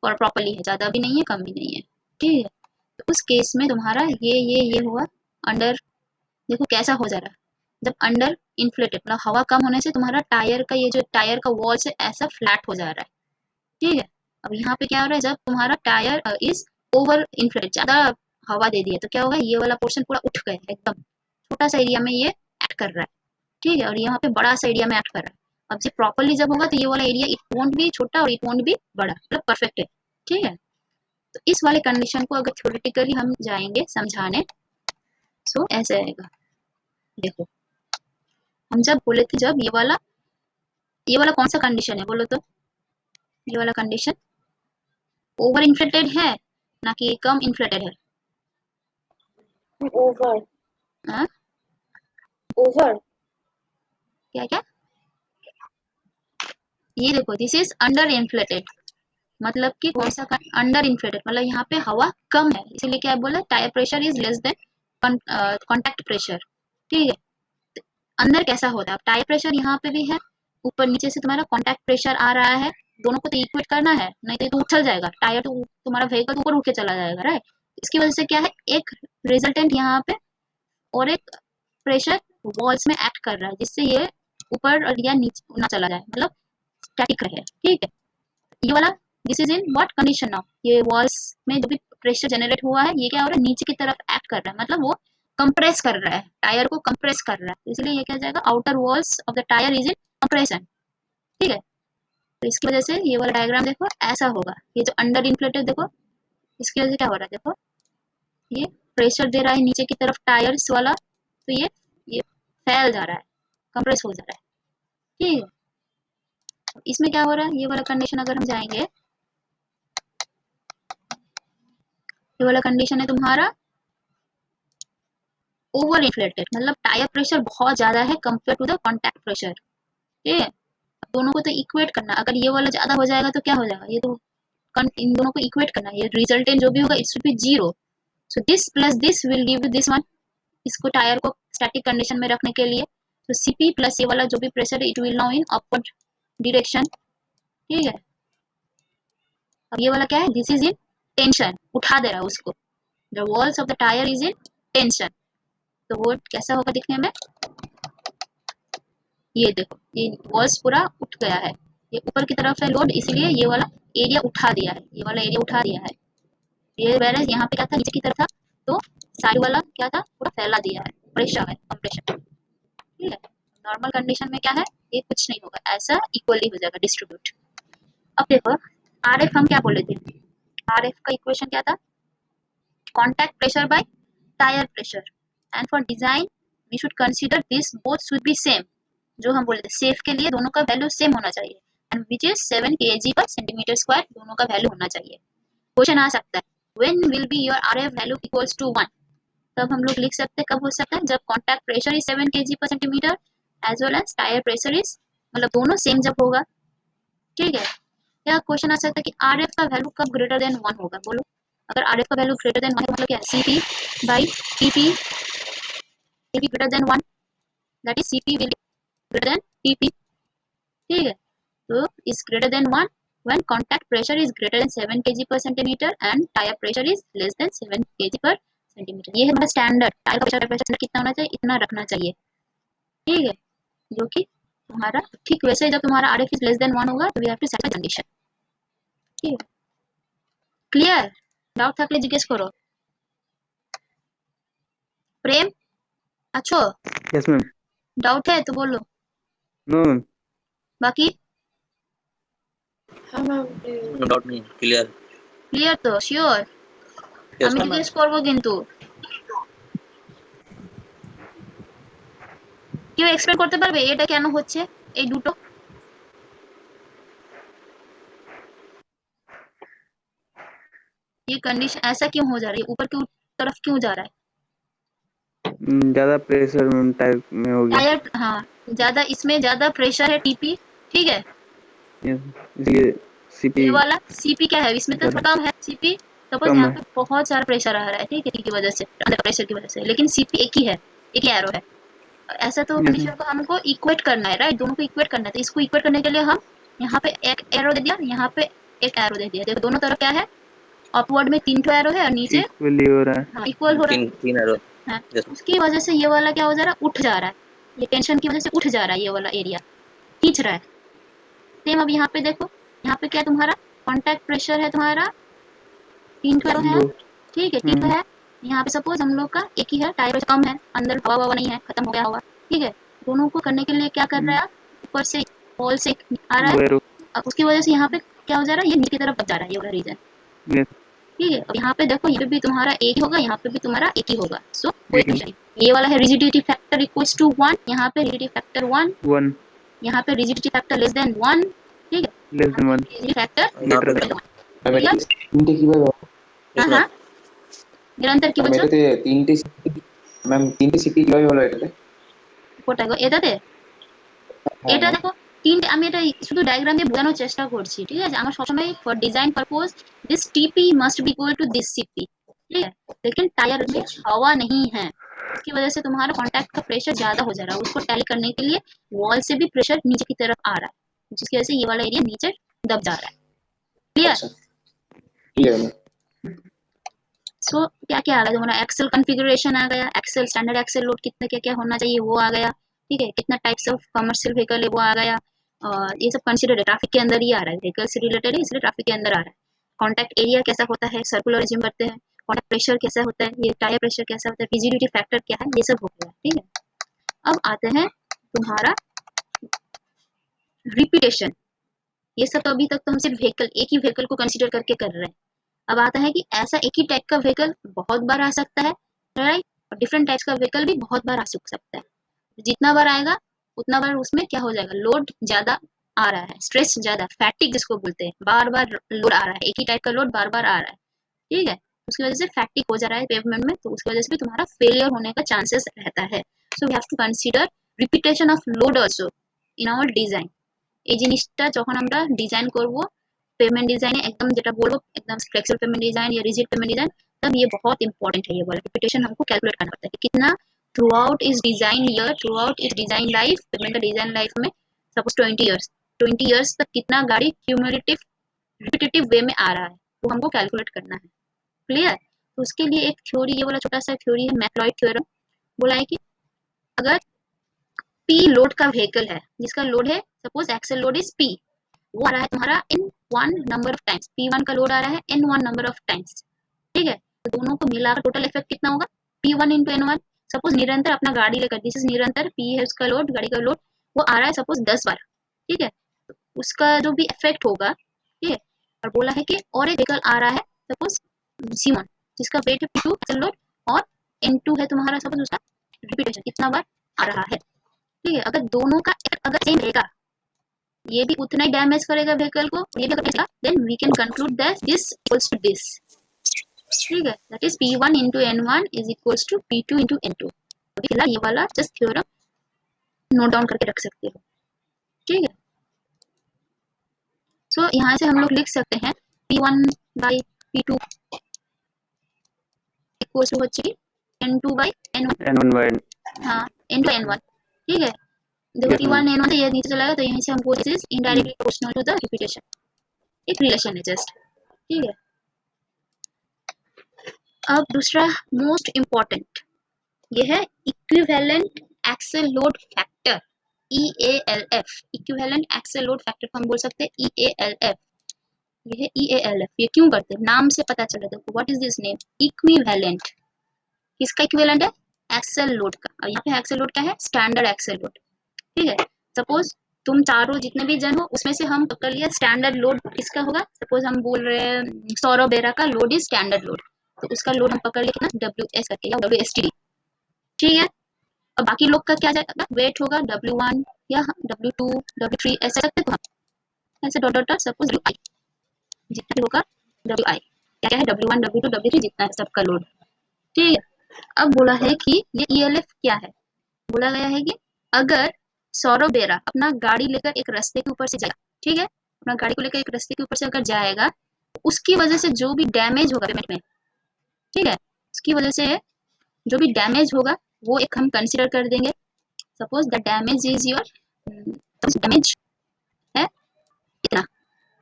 [SPEAKER 1] और प्रॉपरली है, ज़्यादा भी नहीं है कम भी नहीं है, ठीक है। तो उस केस में तुम्हारा ये हुआ अंडर, देखो कैसा हो जा रहा है, जब अंडर इन्फ्लेटेड मतलब हवा कम होने से तुम्हारा टायर का ये जो टायर का वॉल से ऐसा फ्लैट हो जा रहा है, ठीक है। अब यहाँ पे क्या हो रहा है, जब तुम्हारा टायर इज ओवर इन्फ्लेटेड, ज़्यादा हवा दे दिया तो क्या होगा, ये वाला पोर्शन पूरा उठ गया एकदम, छोटा सा एरिया में ये एक्ट कर रहा है, ठीक है, और यहाँ पे बड़ा सा एरिया में एक्ट कर रहा है। अब जब प्रॉपरली जब होगा तो ये वाला एरिया इट वोंट भी छोटा और इट वोंट भी बड़ा, मतलब परफेक्ट है, ठीक है। तो इस वाले कंडीशन को अगर थ्योरेटिकली हम जाएंगे समझाने, सो ऐसे आएगा, देखो हम जब बोले थे, जब ये वाला कौन सा कंडीशन है बोलो तो, ये वाला कंडीशन ओवर इन्फ्लेटेड है ना कि कम इन्फ्लेटेड है,
[SPEAKER 4] ओवर
[SPEAKER 1] हाँ
[SPEAKER 4] ओवर
[SPEAKER 1] क्या क्या, ये देखो दिस इज अंडर इन्फ्लेटेड, मतलब कि कौन सा अंडर इन्फ्लेटेड मतलब यहाँ पे हवा कम है, इसीलिए क्या बोला, tyre pressure is less than contact pressure, ठीक है। अंदर कैसा होता है, अब टायर प्रेशर यहाँ पे भी है, ऊपर नीचे से तुम्हारा कॉन्टैक्ट प्रेशर आ रहा है, दोनों को तो इक्वेट करना है, नहीं तो उछल जाएगा टायर, तो तुम्हारा व्हीकल ऊपर उठ के चला जाएगा, राइट। इसकी वजह से क्या है, एक रिजल्टेंट यहाँ पे और एक प्रेशर वॉल्स में एक्ट कर रहा है, जिससे ये ऊपर या नीचे ना चला जाए, मतलब स्टैटिक रहे, ठीक है। ये वाला this is in what condition now, ये वॉल्स में जो भी प्रेशर जनरेट हुआ है ये क्या हो रहा है, नीचे की तरफ एक्ट कर रहा है, मतलब वो कंप्रेस कर रहा है, टायर को कंप्रेस कर रहा है, इसलिए ये क्या जाएगा, outer walls of the tyre is in compression, ठीक है। तो इसकी वजह से ये वाला डायग्राम देखो ऐसा होगा, ये जो अंडर इन्फ्लेटेड देखो इसकी वजह से क्या हो रहा है, देखो ये प्रेशर दे रहा है नीचे की तरफ टायर्स वाला, तो ये फैल जा रहा है, कंप्रेस हो जा रहा है, ठीक है। इसमें क्या हो रहा है, ये वाला कंडीशन अगर हम जाएंगे, ये वाला कंडीशन है तुम्हारा ओवर इन्फ्लेटेड, मतलब टायर प्रेशर बहुत ज्यादा है compare to the contact pressure, ठीक है। दोनों को तो इक्वेट करना, अगर ये वाला ज्यादा हो जाएगा तो क्या हो जाएगा, ये तो इन दोनों को इक्वेट करना, ये रिजल्टेंट जो भी होगा it's will be zero, so this plus this will give you this one, इसको टायर को स्टैटिक कंडीशन में रखने के लिए, तो सीपी प्लस ये वाला जो भी प्रेशर है it will now in upward direction, ठीक है। अब ये वाला क्या है, दिस इज इन टेंशन, उठा दे रहा है उसको, the walls of the tyre is in tension, तो वो कैसा होगा दिखने में, ये देखो ये वॉल्स पूरा उठ गया है, ये ऊपर की तरफ है लोड, इसलिए ये वाला एरिया उठा दिया है, ये वाला एरिया उठा दिया है, ये वैराज यहाँ पे क्या था, नीचे की तरफ था, तो साइड वाला क्या था, पूरा फैला दिया है, प्रेशर है, कंप्रेशन, ठीक है। नॉर्मल कंडीशन में क्या है, ये कुछ नहीं होगा, ऐसा इक्वली हो जाएगा डिस्ट्रीब्यूट। अब देखो आरएफ हम क्या बोले थे, आरएफ का इक्वेशन क्या था, contact pressure by tyre pressure, and for design we should consider this both should be same, जो हम बोले थे सेफ के लिए दोनों का वैल्यू सेम होना चाहिए, and which is 7 kg per centimetre square, दोनों का वैल्यू होना चाहिए। क्वेश्चन आ सकता है when will be your RF value equals to 1, तब हम लोग लिख सकते हैं, कब हो सकता है, जब contact pressure is 7 kg per centimetre as well as tyre pressure is, मतलब दोनों सेम जब होगा, ठीक है। या क्वेश्चन आ सकता है कि आरएफ का वैल्यू कब ग्रेटर देन 1 होगा, बोलो, अगर आरएफ का वैल्यू ग्रेटर देन 1 मतलब क्या है, CP by TP, TP greater than 1, that is CP will greater than TP, ठीक है। तो is greater then 1 when contact pressure is greater than 7 kg per centimeter and tire pressure is less than 7 kg per centimeter, ये है हमारा standard, tyre का pressure कितना होना चाहिए, इतना रखना चाहिए, ठीक है, जो कि तुम्हारा ठीक वैसे जब तुम्हारा आरएफ इज लेस देन 1 होगा तो we have to set condition, ठीक है। क्लियर, डाउट থাকলে জিজ্ঞেস করো। प्रेम আছো,
[SPEAKER 2] Yes, ma'am.
[SPEAKER 1] डाउट है तो बोलो,
[SPEAKER 2] No, ma'am.
[SPEAKER 1] बाकी
[SPEAKER 4] हाँ मैम
[SPEAKER 5] নো ডাউট নেই, ক্লিয়ার।
[SPEAKER 1] ক্লিয়ার তো, শিওর, আমি জিজ্ঞেস করবো কিন্তু, কেউ এক্সপ্লেন করতে পারবে এটা কেন হচ্ছে, এই দুটো, ये कंडीशन ऐसा क्यों हो जा रही है, ऊपर की तरफ क्यों जा रहा है,
[SPEAKER 2] ज्यादा प्रेशर टायर में हो गया।
[SPEAKER 1] टायर, हाँ ज्यादा, इसमें ज्यादा प्रेशर है टीपी, ठीक है,
[SPEAKER 2] Yes, इसलिए सीपी
[SPEAKER 1] ये वाला सीपी क्या है, इसमें तो
[SPEAKER 2] ज्यादा
[SPEAKER 1] कम है सीपी, सपोज
[SPEAKER 2] कम
[SPEAKER 1] यहाँ
[SPEAKER 2] है।
[SPEAKER 1] पे बहुत सारा प्रेशर आ रहा है, ठीक है, की वजह से, अंदर प्रेशर की वजह से, लेकिन सीपी एक ही है, एक ही एरो है, ऐसा तो
[SPEAKER 2] Yes,
[SPEAKER 1] कंडीशन
[SPEAKER 2] ma'am.
[SPEAKER 1] को हमको इक्वेट करना है, राइट, दोनों को इक्वेट करना है, तो इसको इक्वेट करने के लिए हम यहाँ पे एक एरो दे दिया, यहाँ पे एक एरो दे दिया, देखो दोनों तरफ क्या है, अपवर्ड में 3 एरो है और नीचे
[SPEAKER 2] इक्वली हो रहा है।
[SPEAKER 1] हाँ इक्वल हो रहा
[SPEAKER 5] তিন তিন আরো
[SPEAKER 1] है,
[SPEAKER 5] Yes.
[SPEAKER 1] उसकी वजह से ये वाला क्या हो जा रहा है, उठ जा रहा है, ये टेंशन की वजह से उठ जा रहा है, ये वाला एरिया खींच रहा है, सेम। अब यहाँ पे देखो, यहाँ पे क्या तुम्हारा कॉन्टैक्ट प्रेशर है तुम्हारा 3 है,
[SPEAKER 2] दो
[SPEAKER 1] ठीक है 3 है, यहाँ पे सपोज हम लोग का एक ही है, टायर कम है, अंदर हवा ववा नहीं है, खत्म हो गया हवा, ठीक है। दोनों को करने के लिए क्या कर रहा है, ऊपर से वॉल से आ रहा
[SPEAKER 2] दो
[SPEAKER 1] है,
[SPEAKER 2] एरो।
[SPEAKER 1] अब उसकी वजह से यहाँ पे क्या हो जा रहा है, ये नीचे की तरफ बच जा रहा है, ये वाला रीजन,
[SPEAKER 2] Yes,
[SPEAKER 1] ठीक है। अब यहाँ पे देखो, यहाँ पे भी तुम्हारा एक ही होगा, यहाँ पे भी तुम्हारा एक ही होगा, सो कोई
[SPEAKER 2] एक ही।
[SPEAKER 1] नहीं, ये वाला है रिजिडिटी फैक्टर इक्वल्स टू 1, यहाँ पे रिजिडिटी फैक्टर 1,
[SPEAKER 2] 1
[SPEAKER 1] यहाँ पे रिजिडिटी फैक्टर लेस देन 1, ठीक है,
[SPEAKER 2] less than 1
[SPEAKER 1] rigidity factor
[SPEAKER 2] greater
[SPEAKER 5] Greater
[SPEAKER 2] than।
[SPEAKER 3] Ma'am
[SPEAKER 1] clear,
[SPEAKER 3] এটা তিনটে কিভাবে হবে?
[SPEAKER 1] हाँ हाँ নিরন্তর কি
[SPEAKER 3] ম্যাম
[SPEAKER 1] বলছো,
[SPEAKER 3] এটাতে তিনটে ম্যাম তিনটে সিপি কিভাবে হলো এটাতে?
[SPEAKER 1] কোটা গো এটাতে,
[SPEAKER 3] হ্যাঁ
[SPEAKER 1] এটা
[SPEAKER 3] ম্যাম।
[SPEAKER 1] দেখো তিনটে, আমি এটা শুধু ডায়াগ্রাম দিয়ে বোঝানোর চেষ্টা করছি, ঠিক আছে, আমার সবসময় for design purpose this TP must be equal to this CP, ठीक है, लेकिन टायर में हवा नहीं है, इसकी वजह से तुम्हारा कांटेक्ट का प्रेशर ज्यादा हो जा रहा है, उसको टैली करने के लिए वॉल से भी प्रेशर नीचे की तरफ आ रहा है, जिसकी वजह से ये वाला एरिया नीचे दब जा रहा है, क्लियर।
[SPEAKER 3] আচ্ছা ক্লিয়ার ম্যাম।
[SPEAKER 1] सो क्या क्या आ गया तुम्हारा, एक्सेल कॉन्फ़िगरेशन आ गया, एक्सेल स्टैंडर्ड एक्सेल लोड कितने क्या क्या होना चाहिए वो आ गया, ठीक है, कितना टाइप्स ऑफ कमर्शियल व्हीकल है वो आ गया, और ये सब कंसिडर है, ट्रैफिक के अंदर ही आ रहा है, व्हीकल से रिलेटेड है इसलिए ट्रैफिक के अंदर आ रहा है। कॉन्टैक्ट एरिया कैसा होता है, सर्कुलर रिज्यूम करते हैं, कॉन्टैक्ट प्रेशर कैसा होता है, ये टायर प्रेशर कैसा होता है, रिजिडिटी फैक्टर क्या है, ये सब हो गया, ठीक है। अब आते हैं तुम्हारा रिपीटेशन, ये सब तो अभी तक तो हम सिर्फ व्हीकल, एक ही व्हीकल को कंसिडर करके कर रहे हैं, अब आता है कि ऐसा एक ही टाइप का व्हीकल बहुत बार आ सकता है, राइट, और डिफरेंट टाइप्स का व्हीकल भी बहुत बार आ सकता है। जितना बार आएगा उतना बार उसमें क्या हो जाएगा, लोड ज्यादा आ रहा है, स्ट्रेस ज्यादा, फैटिक जिसको बोलते हैं, बार बार लोड आ रहा है, एक ही टाइप का लोड बार बार आ रहा है, ठीक है, उसकी वजह से फैटिक हो जा रहा है पेवमेंट में, तो उसकी वजह से भी तुम्हारा फेलियर होने का चांसेस रहता है। So we have to consider repetition of load also in our design. এই জিনিসটা যখন আমরা ডিজাইন করব पेमेंट डिजाइन एकदम যেটা বলবো एकदम फ्लेक्सिबल पेमेंट डिजाइन या रिजिड पेमेंट डिजाइन, तब ये बहुत इंपॉर्टेंट है, ये वाला रिपीटेशन हमको कैलकुलेट करना पड़ता है कि कितना थ्रू आउट इस डिजाइन ईयर, थ्रू आउट इस डिजाइन लाइफ, पेमेंट का डिजाइन लाइफ में सपोज 20 ईयर्स, 20 ईयर्स तक कितना गाड़ी क्यूमुलेटिव रिपीटेटिव वे में आ रहा है, वो हमको कैलकुलेट करना है। क्लियर? तो उसके लिए एक थ्योरी, ये वाला छोटा सा थ्योरी है, मैक्लॉयड थ्योरम, बोला है कि अगर पी लोड का व्हीकल है जिसका लोड है suppose axle load is P, वो आ रहा है तुम्हारा N one number of times, P1 का लोड आ रहा है N one number of times, ठीक है, तो दोनों को मिलाकर टोटल इफेक्ट कितना होगा, P1 इंटू N1। सपोज निरंतर अपना गाड़ी लेकर, दिस इज निरंतर, P है उसका लोड, गाड़ी का लोड, वो आ रहा है सपोज 10 बार, ठीक है, तो उसका जो भी इफेक्ट होगा, ठीक है, और बोला है कि और एक व्हीकल आ रहा है सपोज C1 जिसका वेट है P2 एक्सेल लोड, और N2 है तुम्हारा सपोज उसका रिपीटेशन इतना बार आ रहा है, ठीक है, अगर दोनों का इफेक्ट अगर सेम रहेगा, ये भी उतना ही डैमेज करेगा व्हीकल को, ये भी करेगा, then we can conclude that this equals to this, ठीक है, that is P1 into N1 is equals to P2 into N2। अभी फिलहाल ये वाला जस्ट थ्योरम नोट डाउन करके रख सकते हो, ठीक है। सो यहाँ से हम लोग लिख सकते हैं P1 by P2 equals to হচ্ছে N2 by N1,
[SPEAKER 2] N1 by
[SPEAKER 1] हाँ N2 N1, ठीक है, देखो
[SPEAKER 2] yes,
[SPEAKER 1] P1 N1 से ये नीचे चला गया, तो यहीं से हमको this is indirectly proportional to the repetition, एक रिलेशन है जस्ट, ठीक है। अब दूसरा मोस्ट इम्पॉर्टेंट ये है equivalent axle load factor, EALF, equivalent axle load factor को हम बोल सकते हैं EALF। ये है EALF, ये क्यों करते हैं, नाम से पता चल रहा है, what is this name, equivalent, किसका इक्विवेलेंट है, एक्सेल लोड का, और यहाँ पे एक्सेल लोड क्या है, स्टैंडर्ड एक्सेल लोड, ठीक है, सपोज तुम चारों जितने भी जन हो उसमें से हम पकड़ लिया स्टैंडर्ड लोड किसका होगा, सपोज हम बोल रहे हैं सौरभ बेरा का लोड इज स्टैंडर्ड लोड, तो उसका लोड हम पकड़ लिया कितना WS करके या WSTD, ठीक है, और बाकी लोग का क्या जाएगा, वेट होगा W1 या W2 W3 ऐसे रखते तो हम ऐसे dot dot dot suppose WI, जितना भी होगा WI, क्या क्या है W1 W2 W3 जितना है सबका लोड, ठीक है। अब बोला है कि ये ELF क्या है, बोला गया है कि अगर सौरभ बेरा अपना गाड़ी लेकर एक रास्ते के ऊपर से जाएगा, ठीक है, अपना गाड़ी को लेकर एक रास्ते के ऊपर से अगर जाएगा, उसकी वजह से जो भी डैमेज होगा पेमेंट में, ठीक है, उसकी वजह से जो भी डैमेज होगा वो एक हम कंसिडर कर देंगे, suppose the damage is your, damage है इतना,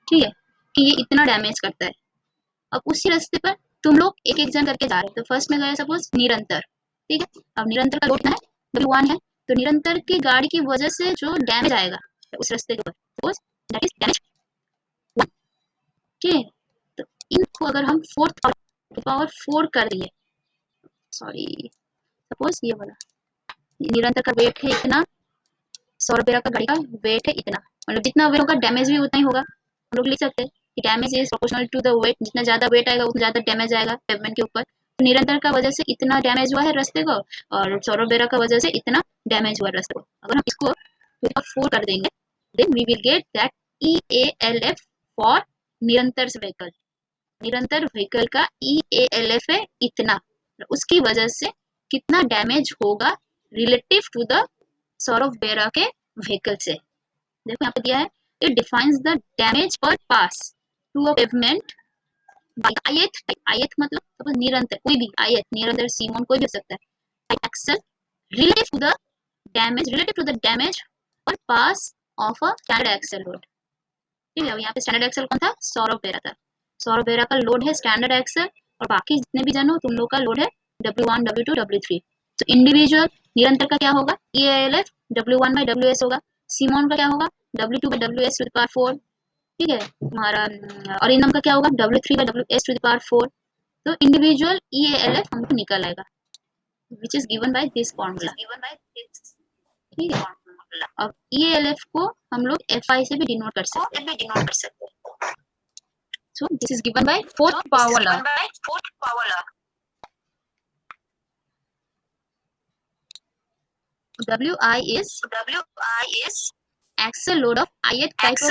[SPEAKER 1] ठीक है, कि ये इतना डैमेज करता है। अब उसी रास्ते पर तुम लोग एक एक जन करके जा रहे हो, तो फर्स्ट में गए सपोज निरंतर, ठीक है, अब निरंतर का लोड कितना है W1 है, तो निरंतर की गाड़ी की वजह से जो डैमेज आएगा उस रास्ते के ऊपर सपोज दैट इज डैमेज 1, ठीक है, तो इनको अगर हम फोर्थ पावर 4 कर दिए, सॉरी सपोज ये वाला निरंतर का वेट है इतना, 100 रुपये का गाड़ी का वेट है इतना, मतलब जितना वेट होगा डैमेज भी उतना ही होगा, हम लोग लिख सकते हैं कि damage is proportional to the weight, जितना ज्यादा वेट आएगा उतना ज्यादा डैमेज आएगा पेमेंट के ऊपर, तो निरंतर का वजह से इतना डैमेज हुआ है रास्ते को, और 100 रुपये का वजह से इतना डैमेज हुआ रास्ते को, अगर हम इसको 4 कर देंगे then we will get that EALF for निरंतर व्हीकल, निरंतर व्हीकल का EALF है इतना, उसकी वजह से कितना डैमेज होगा रिलेटिव टू द सौरभ बेरा के व्हीकल से, देखो यहाँ पे दिया है, it defines the damage per pass to a pavement by ith मतलब सपोज निरंतर कोई भी ith निरंतर C1 कोई भी हो सकता है, axle relative to the damage per pass of a standard axle load, ठीक है, यहाँ पे स्टैंडर्ड एक्सेल कौन था, सौरभ बेरा था, सौरभ बेरा का लोड है स्टैंडर्ड एक्सेल, और बाकी जितने भी जन हो तुम लोग का लोड है W1 W2 W3, तो इंडिविजुअल निरंतर का क्या होगा EALF W1 by WS होगा, सीमोन का क्या होगा W2 by WS to the power 4, ठीक है, तुम्हारा और इनम का क्या होगा W3 by WS to the power 4, तो इंडिविजुअल EALF हमको निकल आएगा which is given by this formula, ठीक है। अब EALF को हम लोग FI से भी डिनोट कर सकते हैं, So this is given by fourth power law. Wi is axle load of ith type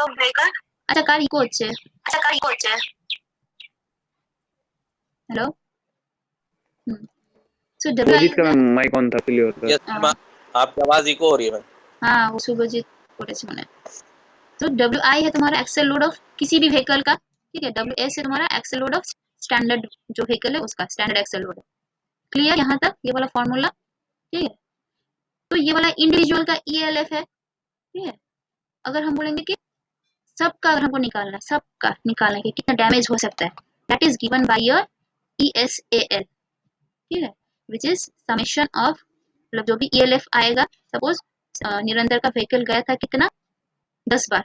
[SPEAKER 1] of vehicle. আচ্ছা কার ইকো হচ্ছে? Hello. So Wi
[SPEAKER 2] Subhajit
[SPEAKER 1] is
[SPEAKER 2] का
[SPEAKER 1] the
[SPEAKER 2] माइक ऑन था इसलिए होता है।
[SPEAKER 5] यस मैम, आपकी आवाज इको हो रही है मैम।
[SPEAKER 1] हाँ वो शुभजीत कोटेच होना है। तो Wi है तुम्हारा एक्सेल लोड ऑफ किसी भी व्हीकल का, ठीक है। Ws है तुम्हारा एक्सेल लोड ऑफ स्टैंडर्ड जो व्हीकल है उसका स्टैंडर्ड एक्सेल लोड है। क्लियर यहाँ तक ये वाला फॉर्मूला, ठीक है। तो ये वाला इंडिविजुअल का ELF है, ठीक है। अगर हम बोलेंगे कि सबका अगर हमको निकालना है, सबका निकालना है कि कितना डैमेज हो सकता है, that is given by your ESAL, ठीक है, विच इज समेशन ऑफ, मतलब जो भी ELF आएगा, सपोज निरंतर का व्हीकल गया था कितना 10 बार,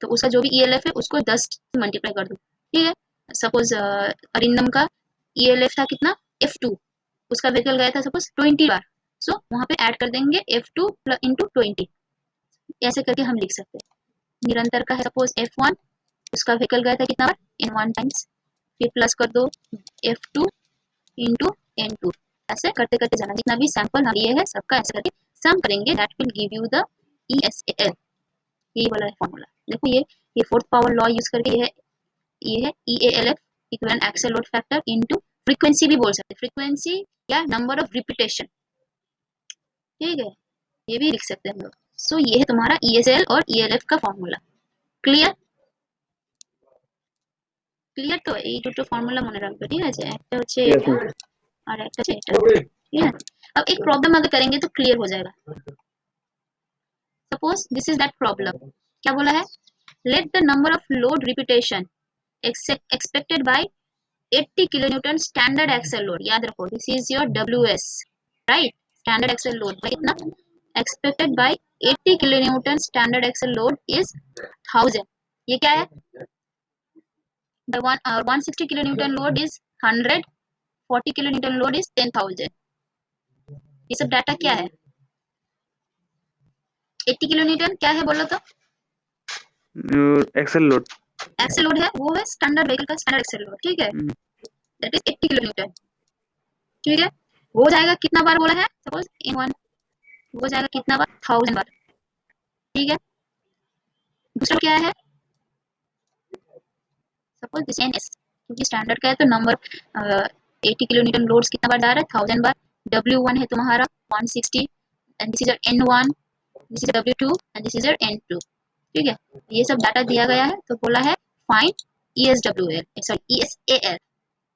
[SPEAKER 1] तो उसका जो भी ELF है उसको 10 से मल्टीप्लाई कर दो, ठीक है। सपोज अरिंदम का ELF था कितना F2, उसका व्हीकल गया था सपोज 20 बार, सो वहाँ पे ऐड कर देंगे F2 इंटू 20, ऐसे करके हम लिख सकते हैं। निरंतर का है सपोज F1, उसका व्हीकल गया था कितना बार N1 टाइम्स, फिर प्लस कर दो F2 इंटू N2, ऐसे करते करते जाना। जितना भी सैंपल हम लिए है सबका ऐसे करके सम करेंगे, that will give you the ESAL। ये वाला है फॉर्मूला। देखो ये फोर्थ पावर लॉ यूज करके ये है EALF equivalent axle load factor into frequency भी बोल सकते हैं, फ्रीक्वेंसी या नंबर ऑफ रिपीटेशन, ठीक है, ये भी लिख सकते हैं हम लोग। सो ये है तुम्हारा ESAL और ELF का फॉर्मूला। क्लियर ক্লিয়ার তো? এই দুটো ফর্মুলা মনে রাখবে, ঠিক আছে। একটা হচ্ছে
[SPEAKER 2] Yes,
[SPEAKER 1] এটা
[SPEAKER 2] ma'am.
[SPEAKER 1] और একটা হচ্ছে এটা, ठीक है। अब एक प्रॉब्लम अगर करेंगे तो क्लियर हो जाएगा। Suppose this is that problem, क्या बोला है, let the number of load repetition expected by 80 kilonewton standard axle load, याद रखो this is your WS, right. Standard axle load कितना expected by 80 kilonewton standard axle load is 1000, ये क्या है, the 160 kilonewton load is 100, 40 kilonewton load is 10,000। ये सब data क्या है, 80 किलोन्यूटन क्या है बोलो तो,
[SPEAKER 2] एक्सेल लोड
[SPEAKER 1] एक्सेल लोड है, वो है स्टैंडर्ड व्हीकल का स्टैंडर्ड एक्सेल लोड, ठीक है, दैट इज 80 किलोन्यूटन, ठीक है। वो जाएगा कितना बार बोला है, सपोज N1 वो जाएगा कितना बार 1000 बार, ठीक है। दूसरा क्या है, सपोज दिस NS, क्योंकि स्टैंडर्ड का है तो नंबर 80 किलोन्यूटन लोड्स कितना बार जा रहा है 1000 बार। W1 है तुम्हारा 160 and this is your N1, this is W2 and this is your N2, ठीक है। ये सब डाटा दिया गया है तो बोला है फाइंड ESAL।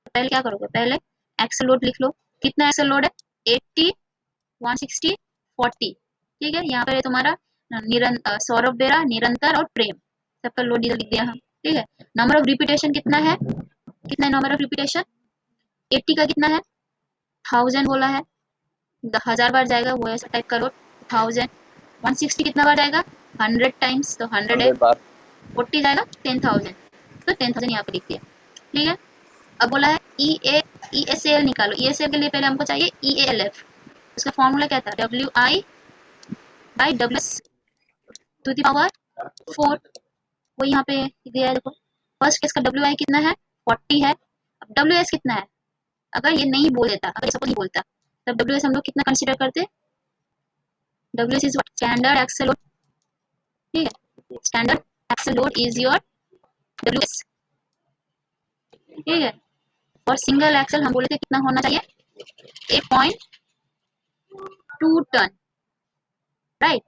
[SPEAKER 1] पहले क्या करोगे, पहले एक्सेल लोड लिख लो, कितना एक्सेल लोड है 80, 160, 40, ठीक है। यहाँ पर है तुम्हारा सौरभ बेरा, निरंतर और प्रेम, सबका लोड इधर लिख दिया हम, ठीक है। नंबर ऑफ रिपीटेशन कितना है, कितना है नंबर ऑफ रिपीटेशन 80 का कितना है 1000 बोला है, 1000 बार जाएगा वो ऐसा टाइप करो 1000। 160 कितना बार जाएगा 100 टाइम्स, तो 100 है,
[SPEAKER 5] 100 बार
[SPEAKER 1] 40 जाएगा 10,000, तो 10,000 यहाँ पे लिख दिया, ठीक है। अब बोला है ESAL निकालो, ESAL के लिए पहले हमको चाहिए EALF, उसका फॉर्मूला क्या था WI by WS to the power 4, वो यहाँ पे दिया है। देखो फर्स्ट केस का WI कितना है 40 है, अब WS कितना है, अगर ये नहीं बोल देता, अगर सपोज नहीं बोलता, तब WS हम लोग कितना कंसीडर करते, WS is standard axle load, ठीक है, standard axle load is your WS, ठीक है। और सिंगल एक्सेल हम बोले थे कितना होना चाहिए 8.2 ton, right.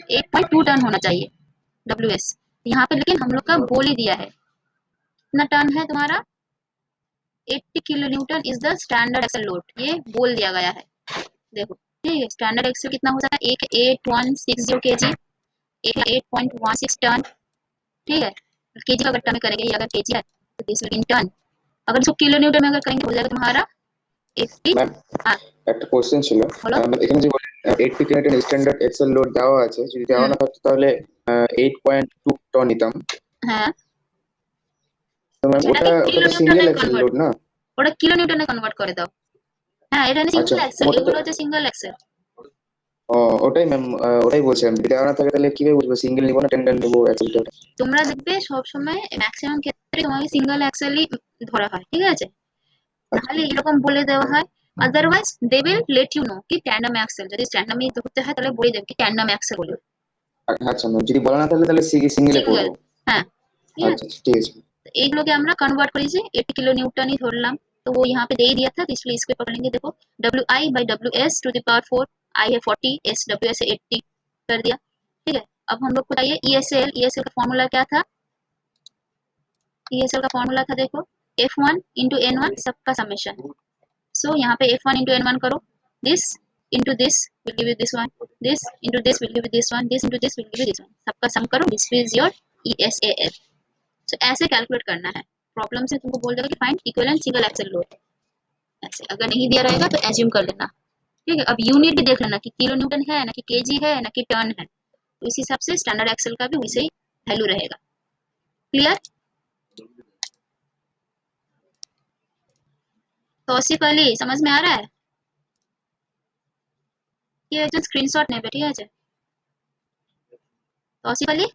[SPEAKER 1] Eight point two ton होना चाहिए WS, यहाँ पे लेकिन हम लोग का बोल ही दिया है कितना टन है तुम्हारा 80 kilo newton is the standard axle load, ये बोल दिया गया है। देखो ठीक है, स्टैंडर्ड एक्सेल कितना हो जाता है 8160 kg, 8.16 टन, ठीक है। केजी का गट्टा में करेंगे, ये अगर केजी है तो दिस विल इन टन, अगर इसको किलो न्यूटन में अगर करेंगे हो जाएगा तुम्हारा 80।
[SPEAKER 3] ম্যাম
[SPEAKER 1] हाँ
[SPEAKER 3] একটা কোশ্চেন ছিল,
[SPEAKER 1] বলো।
[SPEAKER 3] এখানে যে 80 কিলোমিটার স্ট্যান্ডার্ড এক্সেল লোড দেওয়া আছে, যদি দেওয়া না থাকতো তাহলে 8.2 টন নিতাম।
[SPEAKER 1] হ্যাঁ
[SPEAKER 3] তো ম্যাম
[SPEAKER 1] সেটাকে
[SPEAKER 3] ওটা
[SPEAKER 1] কিলো
[SPEAKER 3] তো সিঙ্গেল
[SPEAKER 1] নিউটনে
[SPEAKER 3] এক্সেল
[SPEAKER 1] কনভার্ট,
[SPEAKER 3] লোড না?
[SPEAKER 1] ওটা কিলো নিউটনে কনভার্ট করে দাও। হ্যাঁ এটা
[SPEAKER 3] আচ্ছা
[SPEAKER 1] সিঙ্গেল এক্সেল,
[SPEAKER 3] ওটা তো
[SPEAKER 1] এগুলো হচ্ছে সিঙ্গেল এক্সেল।
[SPEAKER 3] ওটাই ম্যাম, ওটাই বলছিলাম, যদি দেওয়া না থাকে তাহলে কিভাবে বুঝবো সিঙ্গেল নিবো না টেন্ডার নিবো অ্যাক্সেলটার?
[SPEAKER 1] তোমরা দেখবে সব সময় ম্যাক্সিমাম ক্ষেত্রে তোমাকে সিঙ্গেল অ্যাক্সেলই ধরা হয়, ঠিক আছে? নাহলে এরকম বলে দেওয়া হয়। Otherwise they will let you know কি ট্যান্ডাম অ্যাক্সেল, যদি ট্যান্ডামই ধরতে হয় তাহলে বলে দেবে কি ট্যান্ডাম অ্যাক্সেল বলে,
[SPEAKER 3] আচ্ছা ম্যাম, যদি বলা না থাকলে তাহলে সিঙ্গেলে
[SPEAKER 1] সিঙ্গেল।
[SPEAKER 3] করবো।
[SPEAKER 1] হ্যাঁ, ঠিক
[SPEAKER 3] আচ্ছা
[SPEAKER 1] আছে।
[SPEAKER 3] আচ্ছা, ঠিক আছে।
[SPEAKER 1] तो এইগুলোকে আমরা কনভার্ট করেছি 80 किलो न्यूटन ही ধরলাম। तो वो यहाँ पे दे ही दिया था, तो इसलिए इसको पकड़ेंगे। देखो WI by WS to the power 4, I है 40, S WS है 80 कर दिया, ठीक है। अब हम लोग को चाहिए ESL का फॉर्मूला क्या था? ESL का फॉर्मूला था देखो F1 into N1 सबका समेशन। सो यहाँ पे F1 into N1 करो, this into this will give you this one, this into this will give you this one, this into this will give you this one, सबका सम करो, this is your ESAL। सो ऐसे calculate करना है। Problem से तुमको बोल देगा कि find equivalent single axle load, ऐसे। अगर नहीं दिया रहेगा तो एज्यूम कर लेना, ठीक है। अब यूनिट भी देख लेना कि किलो न्यूटन है ना कि केजी है ना कि टन है, तो इस हिसाब से स्टैंडर्ड एक्सेल का भी वैसे ही वैल्यू रहेगा। क्लियर? तौसीफ अली समझ में आ रहा है? ये जो स्क्रीनशॉट नहीं ठीक है। तौसीफ अली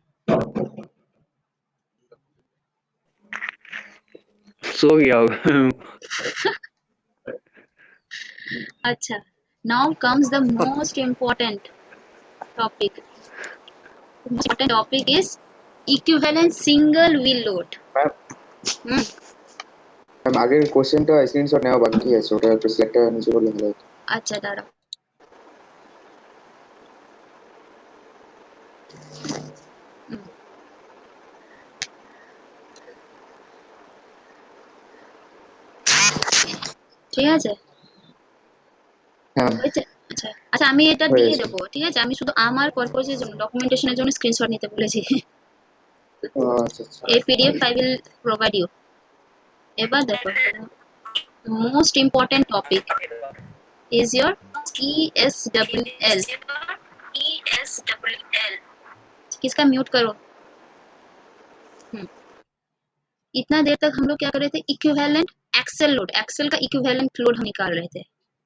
[SPEAKER 2] सो गया होगा।
[SPEAKER 1] अच्छा, now comes the most important topic. Important topic is equivalent single wheel load.
[SPEAKER 3] Ma'am আগের কোশ্চেনটা স্ক্রিনশট নেওয়া বাকি আছে, ওটা একটু সিলেক্টটা নিচে করলে ভালো হতো।
[SPEAKER 1] अच्छा दाঁড়াও, ঠিক আছে
[SPEAKER 3] হ্যাঁ
[SPEAKER 1] হয়েছে? আচ্ছা আচ্ছা, আমি এটা
[SPEAKER 3] হয়ে
[SPEAKER 1] দিয়ে
[SPEAKER 3] গেছে।
[SPEAKER 1] দেবো, ঠিক আছে। আমি শুধু আমার পারপোজের জন্য, ডকুমেন্টেশনের জন্য স্ক্রিনশট নিতে বলেছি।
[SPEAKER 3] আচ্ছা আচ্ছা।
[SPEAKER 1] এই PDF I will provide you। এবার দেখো, most important topic is your ESWL। किसका म्यूट करो। इतना देर तक हम लोग क्या कर रहे थे? इक्विवेलेंट एक्सेल लोड, एक्सेल का इक्विवेलेंट लोड हम निकाल रहे थे,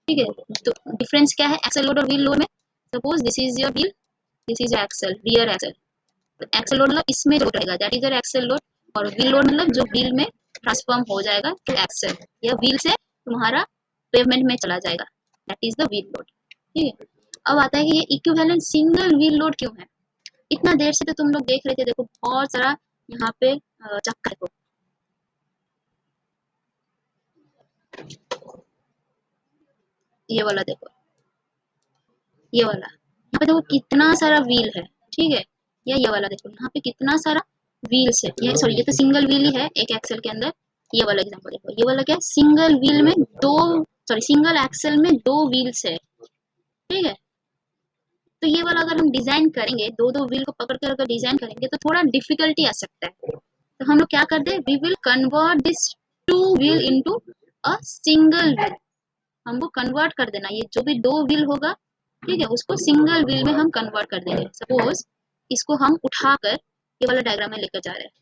[SPEAKER 1] ठीक है। तो डिफरेंस क्या है एक्सेल लोड और व्हील लोड में? Suppose this is your wheel, this is axle, rear axle. तो एक्सेल लोड मतलब इसमें लोड रहेगा, that is your axle load. और व्हील लोड मतलब जो व्हील में ट्रांसफॉर्म हो जाएगा टू एक्सेल, या व्हील से तुम्हारा पेवमेंट में चला जाएगा, that is the wheel load, ठीक है। अब आता है कि ये इक्विवेलेंट सिंगल व्हील लोड क्यों है? इतना देर से तो तुम लोग देख रहे थे, देखो बहुत सारा यहाँ पे चक्का, देखो ये वाला, देखो ये वाला, यहाँ पे देखो कितना सारा व्हील है, ठीक है। या ये वाला देखो, यहाँ पे कितना सारा व्हील्स है। ये सॉरी, ये तो सिंगल व्हील ही है एक एक्सेल के अंदर। ये वाला एग्जांपल देखो, ये वाला क्या है? सिंगल व्हील में दो, सॉरी सिंगल एक्सेल में दो व्हील्स है, ठीक है। तो ये वाला अगर हम डिजाइन करेंगे, दो दो व्हील को पकड़ कर अगर डिजाइन करेंगे तो थोड़ा डिफिकल्टी आ सकता है। तो हम लोग क्या करते हैं? We will convert this two wheel into a single wheel. हमको कन्वर्ट कर देना, ये जो भी दो व्हील होगा, ठीक है, उसको सिंगल व्हील में हम कन्वर्ट कर देंगे। सपोज इसको हम उठाकर ये वाला डायग्राम में लेकर जा रहे हैं,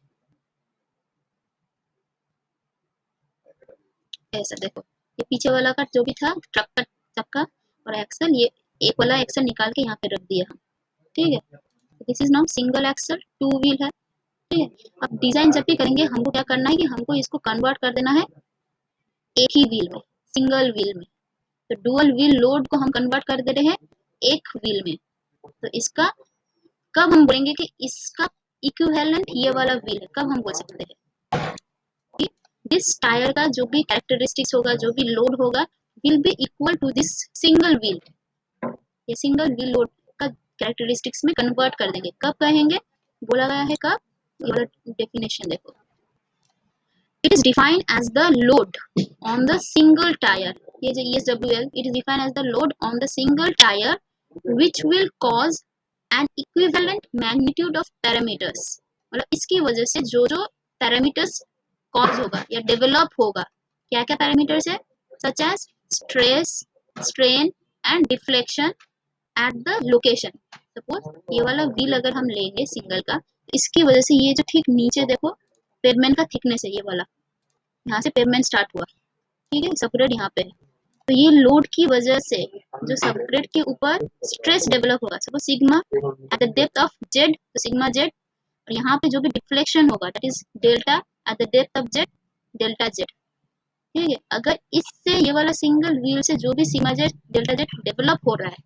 [SPEAKER 1] ऐसा देखो। ये पीछे वाला का जो भी था ट्रक का चक्का और एक्सल, ये एक वाला एक्सल निकाल के यहाँ पे रख दिया हम, ठीक है। This is now single axle, two wheel है, ठीक है। अब डिजाइन जब भी करेंगे हमको क्या करना है कि हमको इसको कन्वर्ट कर देना है एक ही व्हील में, सिंगल व्हील में। तो डुअल व्हील लोड को हम कन्वर्ट कर दे रहे हैं एक व्हील में। तो इसका कब हम बोलेंगे कि इसका इक्विवेलेंट ये वाला व्हील है? कब हम बोल सकते हैं कि दिस टायर का जो भी कैरेक्टरिस्टिक्स होगा, जो भी लोड होगा, will be equal to this single wheel. ये सिंगल व्हील लोड का कैरेक्टरिस्टिक्स में कन्वर्ट कर देंगे। कब कहेंगे? बोला गया है कब? ये वाला डेफिनेशन देखो, it is defined as the load on the single tire, ये जो ESWL, it is defined as the load on the single tire which will cause an equivalent magnitude of parameters। मतलब इसकी वजह से जो जो पैरामीटर्स कॉज होगा या डेवलप होगा, क्या क्या पैरामीटर्स है? Such as stress, strain and deflection at the location. Suppose ये वाला व्हील अगर हम लेंगे सिंगल का, तो इसकी वजह से ये जो ठीक नीचे देखो पेवमेंट का थिकनेस है, ये वाला यहाँ से पेवमेंट स्टार्ट हुआ, ठीक है, सेपरेट यहाँ पे है, तो ये लोड की वजह से जो सबग्रेड के ऊपर स्ट्रेस डेवलप होगा, suppose sigma at the depth of Z, तो सिग्मा जेड, और यहाँ पे जो भी डिफ्लेक्शन होगा that is delta at the depth of Z, delta Z. ठीक है, अगर इससे ये वाला सिंगल व्हील से जो भी sigma Z delta Z develop हो रहा है,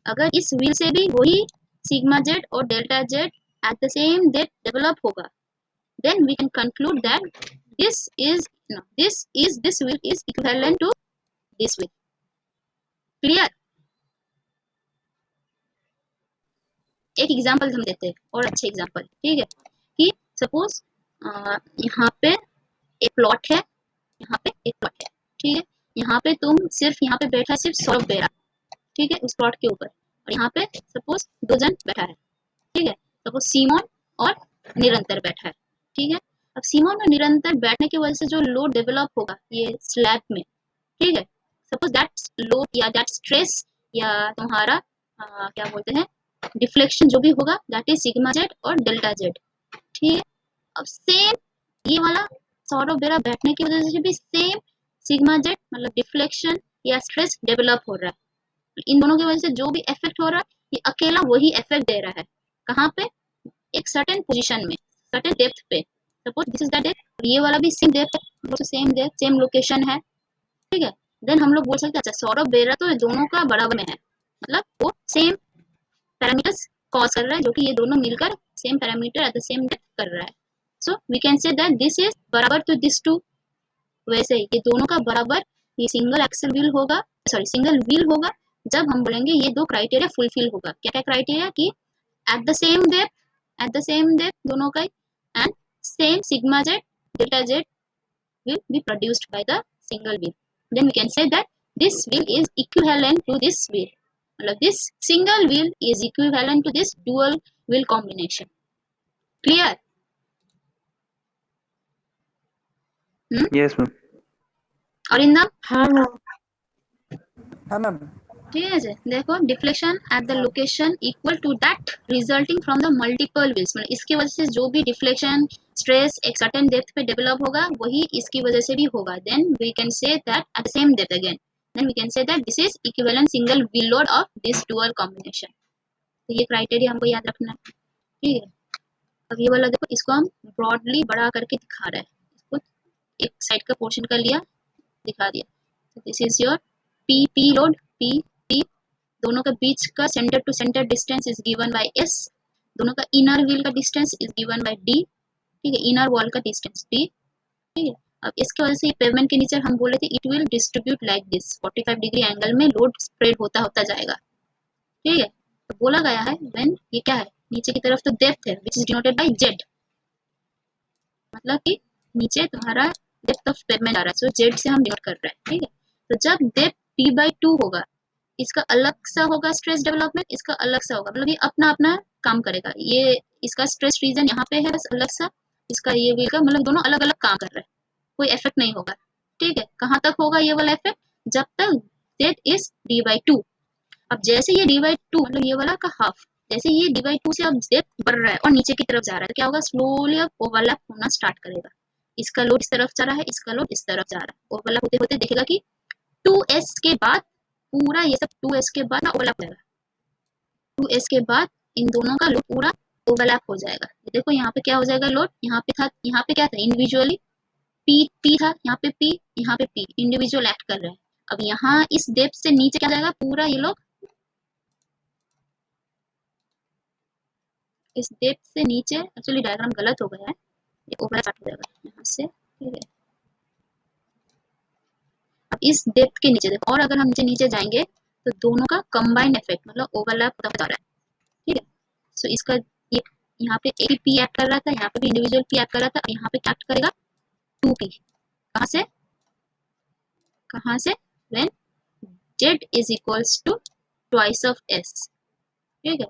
[SPEAKER 1] अगर इस व्हील से भी वही सिग्मा जेड और delta Z eight the same depth develop होगा, then we can conclude that this is this wheel is equivalent to this wheel. Clear? एक एग्जांपल हम देते हैं और अच्छे एग्जांपल। ठीक है, कि सपोज यहाँ पे एक प्लॉट है, यहाँ पे एक प्लॉट है। ठीक है, यहाँ पे तुम सिर्फ यहाँ पे बैठा सिर्फ सौरभ बेरा, ठीक है, उस प्लॉट के ऊपर, और यहाँ पे सपोज 2 जन बैठा है। ठीक है, सपोज सीमोन और निरंतर बैठा है। ठीक है, अब सीमोन और निरंतर बैठने की वजह से जो लोड डेवलप होगा ये स्लैब में, ठीक है, सपोज दैट लोड या दैट स्ट्रेस या तुम्हारा क्या बोलते हैं डिफ्लेक्शन जो भी होगा दैट इज सिग्मा जेड और डेल्टा जेड। ठीक है, अब सेम ये वाला सौरभ बेरा बैठने की वजह से भी सेम सिग्मा जेड मतलब डिफ्लेक्शन या स्ट्रेस डेवलप हो रहा है। इन दोनों की वजह से जो भी इफेक्ट हो रहा है ये अकेला वही इफेक्ट दे रहा है। कहाँ पे? एक सर्टेन पोजीशन में, सर्टेन डेप्थ पे। Suppose this is the depth, ये वाला भी सेम डेप्थ है, सेम डेप्थ सेम लोकेशन है। ठीक है, देन हम लोग बोल सकते हैं अच्छा सौरभ बेरा तो दोनों का बराबर में है, मतलब वो सेम पैरामीटर्स कॉज कर रहा है, जो कि ये दोनों मिलकर same parameter at the same depth कर रहा है। So we can say that this is बराबर टू दिस टू। वैसे ही ये दोनों का बराबर ये सिंगल एक्सल व्हील होगा, सॉरी सिंगल व्हील होगा जब हम बोलेंगे ये दो क्राइटेरिया फुलफिल होगा। क्या क्या क्राइटेरिया? कि एट द सेम डेप्थ दोनों का, and same sigma Z delta Z will be produced by the single wheel. Then we can say that this wheel is equivalent to this wheel. मतलब this single wheel is equivalent to this dual wheel combination. Clear?
[SPEAKER 2] Yes, ma'am.
[SPEAKER 1] और in the
[SPEAKER 4] हाँ ma'am.
[SPEAKER 6] हाँ ma'am.
[SPEAKER 1] ठीक है जी, देखो deflection at the location equal to that resulting from the multiple wheels, मतलब इसकी वजह से जो भी डिफ्लेक्शन स्ट्रेस एक सर्टेन डेप्थ पे डेवलप होगा वही इसकी वजह से भी होगा। Then we can say that at the same depth again, then we can say that this is equivalent single wheel load of this dual combination. तो ये क्राइटेरिया हमको याद रखना है। ठीक है, अब ये वाला देखो, इसको हम ब्रॉडली बड़ा करके दिखा रहे हैं, इसको एक साइड का पोर्शन का लिया दिखा दिया। This is your P load, P दोनों का बीच का center to center distance is given by S, दोनों का इनर व्हील का distance is given by D. ठीक है, इनर वॉल का डिस्टेंस डी। ठीक है, अब इसके वजह से पेवमेंट के नीचे हम बोले थे it will distribute like this, 45 degree angle में लोड स्प्रेड होता होता जाएगा। ठीक है, तो बोला गया है व्हेन ये क्या है नीचे की तरफ तो डेप्थ है which is denoted by Z, मतलब कि नीचे तुम्हारा डेप्थ ऑफ पेवमेंट आ रहा है, सो जेड से हम डिनोट कर रहे हैं। ठीक है, तो जब डेप्थ p/2 होगा इसका अलग सा होगा स्ट्रेस डेवलपमेंट, इसका अलग सा होगा, मतलब ये अपना अपना काम करेगा। ये इसका स्ट्रेस रीजन यहाँ पे है बस अलग सा, इसका ये व्हील का मतलब दोनों अलग अलग काम कर रहे हैं, कोई इफेक्ट नहीं होगा। ठीक है, कहाँ तक होगा ये वाला इफेक्ट? जब तक दैट इज d/2। अब जैसे ये d/2 मतलब ये वाला का हाफ, जैसे ये d/2 से अब डेप्थ बढ़ रहा है और नीचे की तरफ जा रहा है तो क्या होगा स्लोली अब ओवरलैप होना स्टार्ट करेगा। इसका लोड इस तरफ जा रहा है, इसका लोड इस तरफ जा रहा है, ओवरलैप होते होते देखेगा कि 2s के बाद पूरा ये सब 2s के बाद ना ओवरलैप हो जाएगा, 2s के बाद इन दोनों का लोड पूरा ओवरलैप हो जाएगा। देखो यहाँ पे क्या हो जाएगा लोड, यहाँ पे था, यहाँ पे क्या था इंडिविजुअली p था, यहाँ पे p इंडिविजुअल एक्ट कर रहा है। अब यहाँ इस डेप्थ से नीचे क्या जाएगा पूरा ये लोग, इस डेप्थ से नीचे, एक्चुअली डायग्राम गलत हो गया है, ये ओवरलैप हो जाएगा यहाँ से। ठीक है, अब इस डेप्थ के नीचे देखो, और अगर हम नीचे जाएंगे तो दोनों का कंबाइंड इफेक्ट मतलब ओवरलैप होता जा रहा है। ठीक है, सो इसका ये यहाँ पे एक पी एक्ट कर रहा था, यहाँ पे भी इंडिविजुअल पी एक्ट कर रहा था, यहाँ पे एक्ट करेगा 2p। कहाँ से when z is equals to twice of s। ठीक है,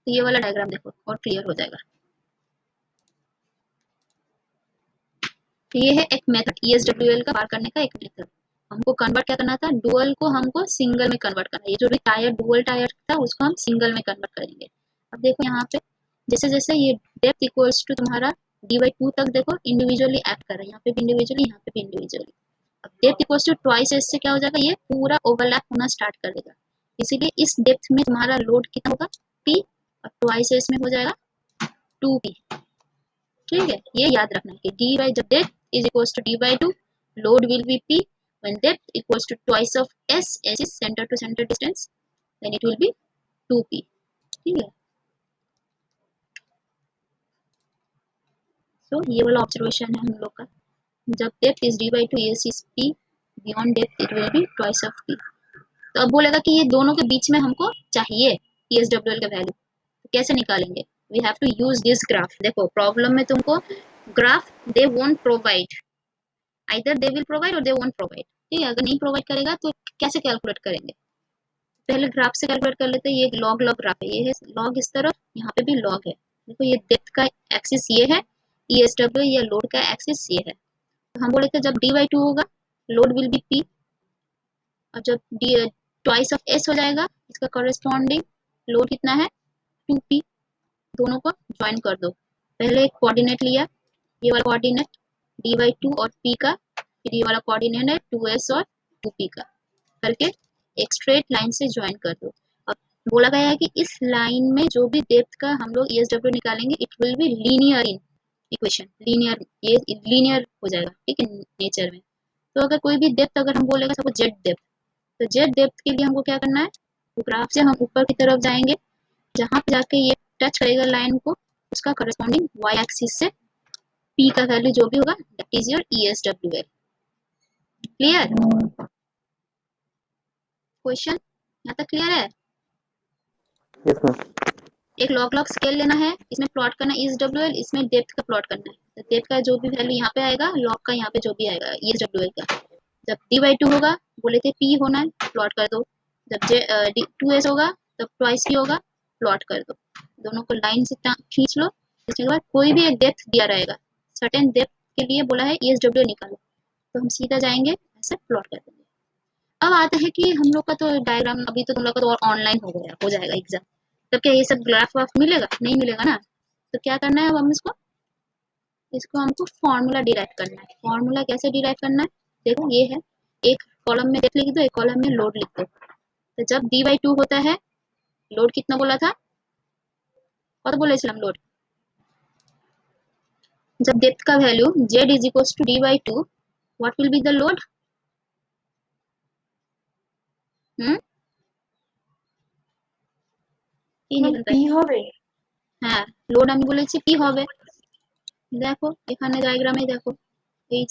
[SPEAKER 1] तो ये वाला डायग्राम देखो और क्लियर हो जाएगा। तो ये है एक मेथड ESWL का पार करने का एक मेथड। हमको कन्वर्ट क्या करना था, डुअल को हमको सिंगल में कन्वर्ट करना है। ये जो भी टायर डुअल टायर था उसको हम सिंगल में कन्वर्ट करेंगे। अब देखो यहाँ पे जैसे जैसे ये डेप्थ इक्वल्स टू तुम्हारा d/2 तक देखो इंडिविजुअली एक्ट कर रहा है, यहाँ पे भी इंडिविजुअली, यहाँ पे भी इंडिविजुअली। अब depth equals to twice S से क्या हो जाएगा, ये पूरा ओवरलैप होना स्टार्ट कर देगा, इसीलिए इस डेप्थ में तुम्हारा लोड कितना होगा, p, और ट्वाइस एस में हो जाएगा 2p। ठीक है, ये याद रखना है कि d by the depth is equals to d/2, load will be p, when depth equals to twice of s, s is center to center distance, then it will be 2p। ठीक है, so ये वाला observation है हम लोग का, जब depth is d/2, s is p, beyond depth it will be twice of p। तो अब बोलेगा कि ये दोनों के बीच में हमको चाहिए ESWL का वैल्यू, तो कैसे निकालेंगे, we have to use this graph. देखो प्रॉब्लम में तुमको graph they won't provide, either they will provide और दे वोंट प्रोवाइड। ठीक है, अगर नहीं प्रोवाइड करेगा तो कैसे कैलकुलेट करेंगे, पहले ग्राफ से कैलकुलेट कर लेते हैं। ये एक लॉग लॉग ग्राफ है, ये है लॉग इस तरफ, यहाँ पे भी लॉग है। देखो ये डेप्थ का एक्सिस ये है, ESW या लोड का एक्सिस ये है। तो हम बोले थे जब d/2 होगा लोड विल बी p, और जब d ट्वाइस ऑफ s हो जाएगा इसका कॉरेस्पॉन्डिंग लोड कितना है 2p। दोनों को ज्वाइन कर दो, पहले एक कोऑर्डिनेट लिया, ये वाला कोऑर्डिनेट d/2 और p का, फिर ये वाला कोऑर्डिनेट है 2s और 2p का, करके एक स्ट्रेट लाइन से ज्वाइन कर दो। अब बोला गया है कि इस लाइन में जो भी डेप्थ का हम लोग ESW निकालेंगे it will be linear in equation, linear, ये लीनियर हो जाएगा। ठीक है, नेचर में। तो अगर कोई भी डेप्थ अगर हम बोलेगा सबको जेड डेप्थ, तो जेड डेप्थ के लिए हमको क्या करना है, तो ग्राफ से हम ऊपर की तरफ जाएंगे, जहाँ पे जाके ये टच करेगा लाइन को, उसका करस्पॉन्डिंग वाई एक्सिस से p का वैल्यू जो भी होगा that is your ESWL। Clear question, यहाँ तक क्लियर है।
[SPEAKER 2] Yes ma'am.
[SPEAKER 1] एक लॉग लॉग स्केल लेना है, इसमें प्लॉट करना ESWL, इसमें डेप्थ का प्लॉट करना है। तो डेप्थ का जो भी वैल्यू यहाँ पे आएगा, लॉग का यहाँ पे जो भी आएगा ESWL का। जब d/2 होगा बोले थे p होना है, प्लॉट कर दो। जब 2s होगा तब ट्वाइस p होगा, प्लॉट कर दो। दोनों को लाइन से खींच लो, खींचने के बाद कोई भी एक डेप्थ दिया रहेगा, सर्टेन डेप्थ के लिए बोला है ESWL निकालो, तो हम सीधा जाएंगे ऐसे प्लॉट कर देंगे। अब आते हैं कि हम लोग का तो डायग्राम अभी तो तुम लोग का तो ऑनलाइन हो गया, हो जाएगा एग्जाम, तो क्या ये सब ग्राफ वाफ मिलेगा, नहीं मिलेगा ना। तो क्या करना है अब हम इसको हमको फॉर्मूला डिराइव करना है। फॉर्मूला कैसे डिराइव करना है, देखो ये है, एक कॉलम में डेप्थ लिख दो, एक कॉलम में लोड लिख दो। तो जब d/2 होता है, लोड कितना बोला था, और बोले हम लोड, जब डेप्थ का value z is equals to d/2, what will be the load, কি
[SPEAKER 4] ম্যাম
[SPEAKER 1] নিবেন
[SPEAKER 4] পি
[SPEAKER 1] তাই,
[SPEAKER 4] হবে।
[SPEAKER 1] হ্যাঁ লোড আমি বলেছি p হবে। দেখো এখানে ডায়াগ্রামে দেখো, এই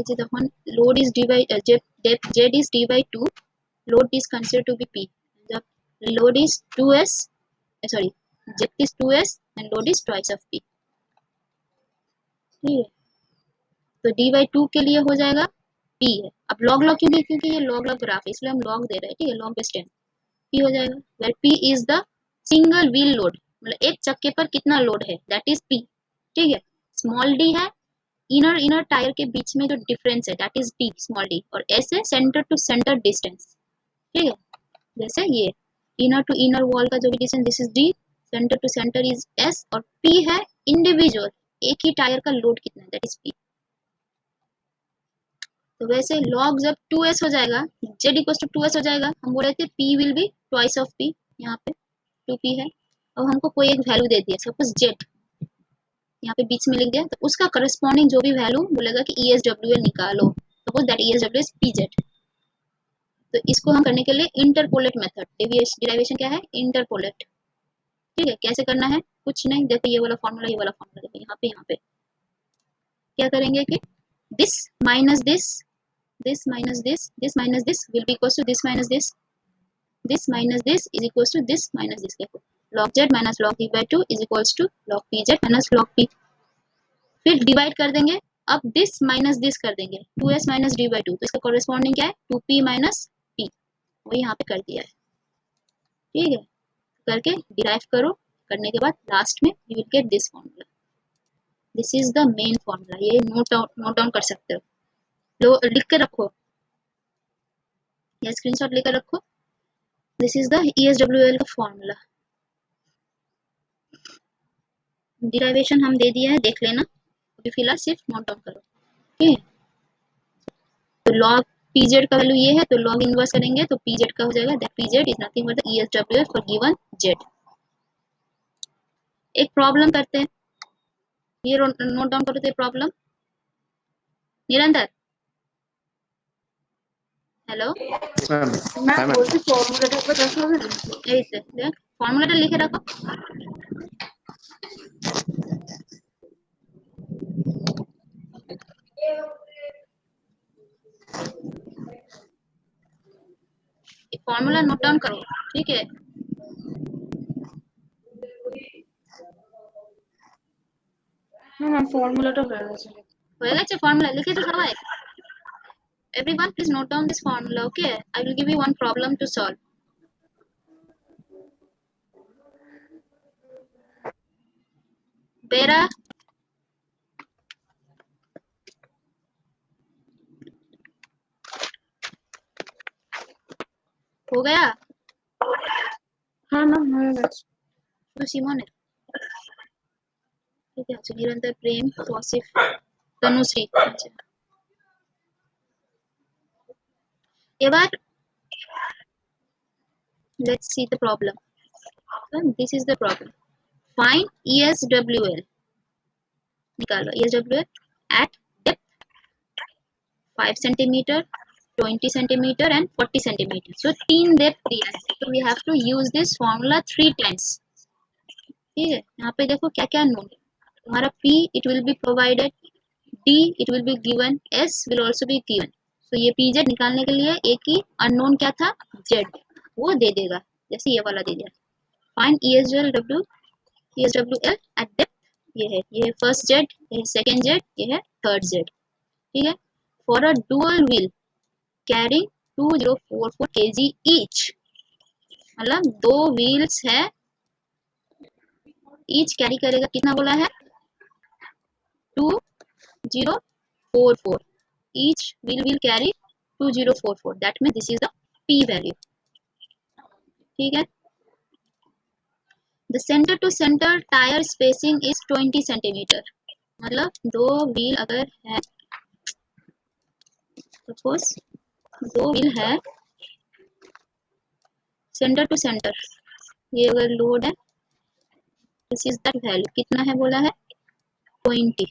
[SPEAKER 1] যে তখন load is d by depth z is d/2, load is considered to be p। जब load is 2s, sorry, depth is 2s and load is twice of p। ठीक है, तो d/2 के लिए हो जाएगा p है। अब log log क्यों नहीं, क्योंकि ये log log ग्राफ है इसलिए हम log दे रहे हैं। ठीक है, log बेस 10 p हो जाएगा, where p is the single wheel load, मतलब एक चक्के पर कितना लोड है दैट इज p। ठीक है, स्मॉल d है इनर टायर के बीच में जो डिफरेंस है that is d small d, और s है सेंटर टू सेंटर डिस्टेंस। ठीक है, जैसे ये इनर टू इनर वॉल का जो भी distance this is d, center to center is s, और p है इंडिविजुअल एक ही टायर का लोड कितना है दैट इज p। तो वैसे log जब 2s हो जाएगा, z इक्वल टू 2s हो जाएगा, हम बोल रहे थे p will be twice of p, यहाँ पे 2p है। अब हमको कोई एक वैल्यू दे दिया, सपोज z यहाँ पे बीच में लिख दिया, तो उसका करस्पॉन्डिंग जो भी वैल्यू बोलेगा कि ESWL निकालो, suppose that ESWL is pz। तो इसको हम करने के लिए इंटरपोलेट मेथड, डेरिवेशन क्या है, इंटरपोलेट। ठीक है, कैसे करना है, कुछ नहीं, देखो ये वाला फॉर्मूला, ये वाला फॉर्मूला, देखो यहाँ पे क्या करेंगे कि this minus this, this minus this, this minus this will be equals to this minus this, this minus this is equals to this minus this. देखो log z minus log d/2 is equals to log pz minus log p। फिर divide कर देंगे, अब this minus this कर देंगे, 2s minus d/2, तो इसका corresponding क्या है 2p माइनस p, वो यहाँ पे कर दिया है। ठीक है, करके डिराइव करो, करने के बाद लास्ट में you will get this formula, this is the main formula. ये नोट डाउन कर सकते हो, लो लिख के रखो या स्क्रीनशॉट लेकर रखो, दिस इज द ESWL का फॉर्मूला। डिराइवेशन हम दे दिया है, देख लेना, अभी फिलहाल सिर्फ नोट डाउन करो। ठीक है, तो लॉग पीजेड का वैल्यू ये है, तो लॉग इनवर्स करेंगे तो पीजेड का हो जाएगा, that PZ is nothing but the ESWF for given Z. एक प्रॉब्लम करते हैं, ये नोट डाउन करो तो प्रॉब्लम। निरंतर, हेलो,
[SPEAKER 2] मैम
[SPEAKER 4] मैं
[SPEAKER 2] हाँ मैम
[SPEAKER 4] বলছি ফর্মুলাটা একবার দেখা হবে না?
[SPEAKER 1] এই যে দেখ ফর্মুলাটা লিখে রাখো। फॉर्मूला नोट डाउन करो, ठीक है।
[SPEAKER 4] না না ফর্মুলাটা হয়ে গেছে।
[SPEAKER 1] হয়ে গেছে ফর্মুলা, লিখেছো সবাই? Everyone please note down this formula, okay? I will give you one problem to solve. बेरा, हो गया?
[SPEAKER 4] হ্যাঁ ম্যাম হয়ে গেছে।
[SPEAKER 1] तो सिमोन है, ठीक है। अच्छा, निरंतर, प्रेम, तौसीफ, तनुश्री। अच्छा, ये बार let's see the problem. So this is the problem. Find ESWL. निकालो ESWL at depth 5 centimeter, 20 centimeter and 40 centimeter. So 3 depth दिया है, so we have to use this formula 3 times. ठीक है, यहाँ पे देखो क्या क्या नोन है तुम्हारा। P it will be provided, D it will be given, S will also be given. So ये PZ निकालने के लिए एक ही अननोन क्या था, Z, वो दे देगा, जैसे ये वाला दे दिया। फाइंड ESWL एट डेप्थ, ये है फर्स्ट Z, ये है सेकेंड Z, ये है थर्ड Z। ठीक है, for a dual wheel carrying 2044 kg each, मतलब 2 व्हील्स है, ईच कैरी करेगा, कितना बोला है, 2044, each wheel will carry 2044, that means this is the P value। ठीक है, the center to center tire spacing is 20 centimeter, मतलब 2 व्हील अगर है, सपोज 2 व्हील है सेंटर टू सेंटर, ये अगर लोड है, दिस इज द वैल्यू, कितना है बोला है 20,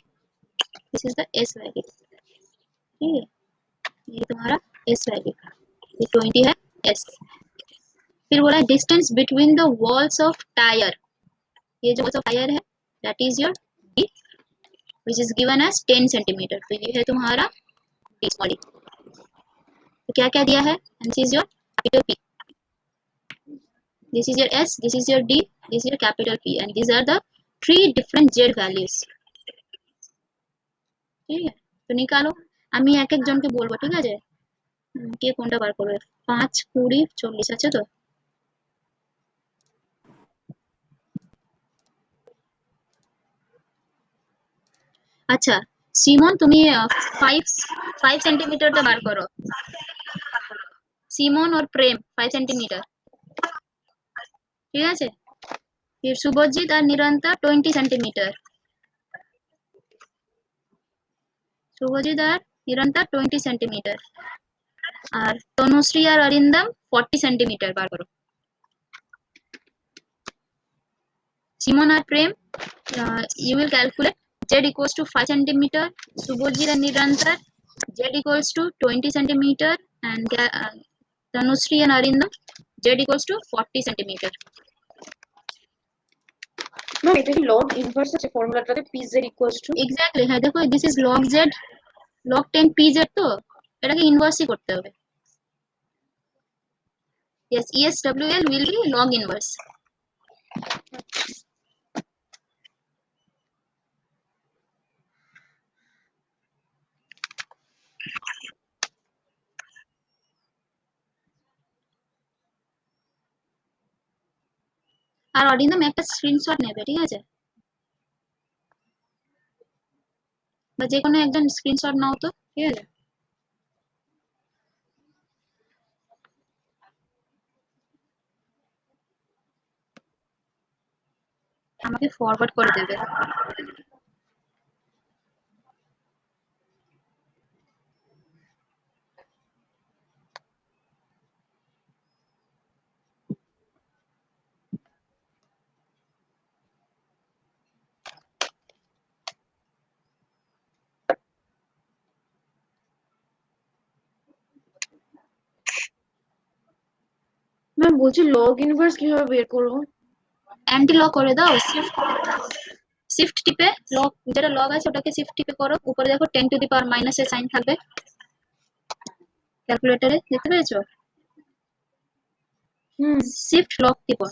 [SPEAKER 1] this is the S value. ठीक है, ये तुम्हारा एस वैल्यू, ये 20 है एस। फिर बोला distance between the walls of tyre, ये जो वॉल्स ऑफ टायर है that is your D, which is given as 10 centimetre, तो ये है तुम्हारा डी सॉरी। तो क्या क्या दिया है, this is your capital P, this is your S, this is your D, this is your capital P, and these are the 3 different z values। ঠিক আছে, তো নিকালো, আমি এক এক জনকে বলবো, ঠিক আছে, কে কোনটা বার করবে, 5 20 40 আছে তো। আচ্ছা সিমন, তুমি 5 সেন্টিমিটারটা বার করো, সিমন और प्रेम 5 सेंटीमीटर। ঠিক আছে, फिर शुभजीत और निरंतर 20 सेंटीमीटर, शुभजीत और निरंतर 20 सेंटीमीटर, और तनुश्री और अरिंदम 40 सेंटीमीटर বার করো। সিমন और प्रेम, you will calculate z equals to 5 centimeter, Subhojit and Nirantar z equals to 20 centimeter, and Tanushree and Arindam z equals to 40 centimeter।
[SPEAKER 4] Ma'am এটা কি লগ ইনভার্স আছে ফর্মুলাটাতে pz ইকুয়ালস টু?
[SPEAKER 1] এক্স্যাক্টলি, হ্যাঁ দেখো this is log z, log 10 pz, তো এটাকে ইনভার্সই করতে হবে। yes, ESWL will be log inverse। আর অরিন্দম একটা স্ক্রিনশট নেবে, ঠিক আছে, বা যে কোনো একজন স্ক্রিনশট নাও তো, ঠিক আছে। আমাকে ফরওয়ার্ড করে দেবে।
[SPEAKER 4] ম্যাম বলছি লগ ইনভার্স কিভাবে বের করবো?
[SPEAKER 1] অ্যান্টি লক করে দাও, শিফট টিপে লক, যেটা লগ আছে ওটাকে শিফট টিপে করো, উপরে দেখো 10 টু দি পাওয়ার মাইনাস এর সাইন থাকবে ক্যালকুলেটরে, দেখতে পেয়েছো? শিফট লক টিপো।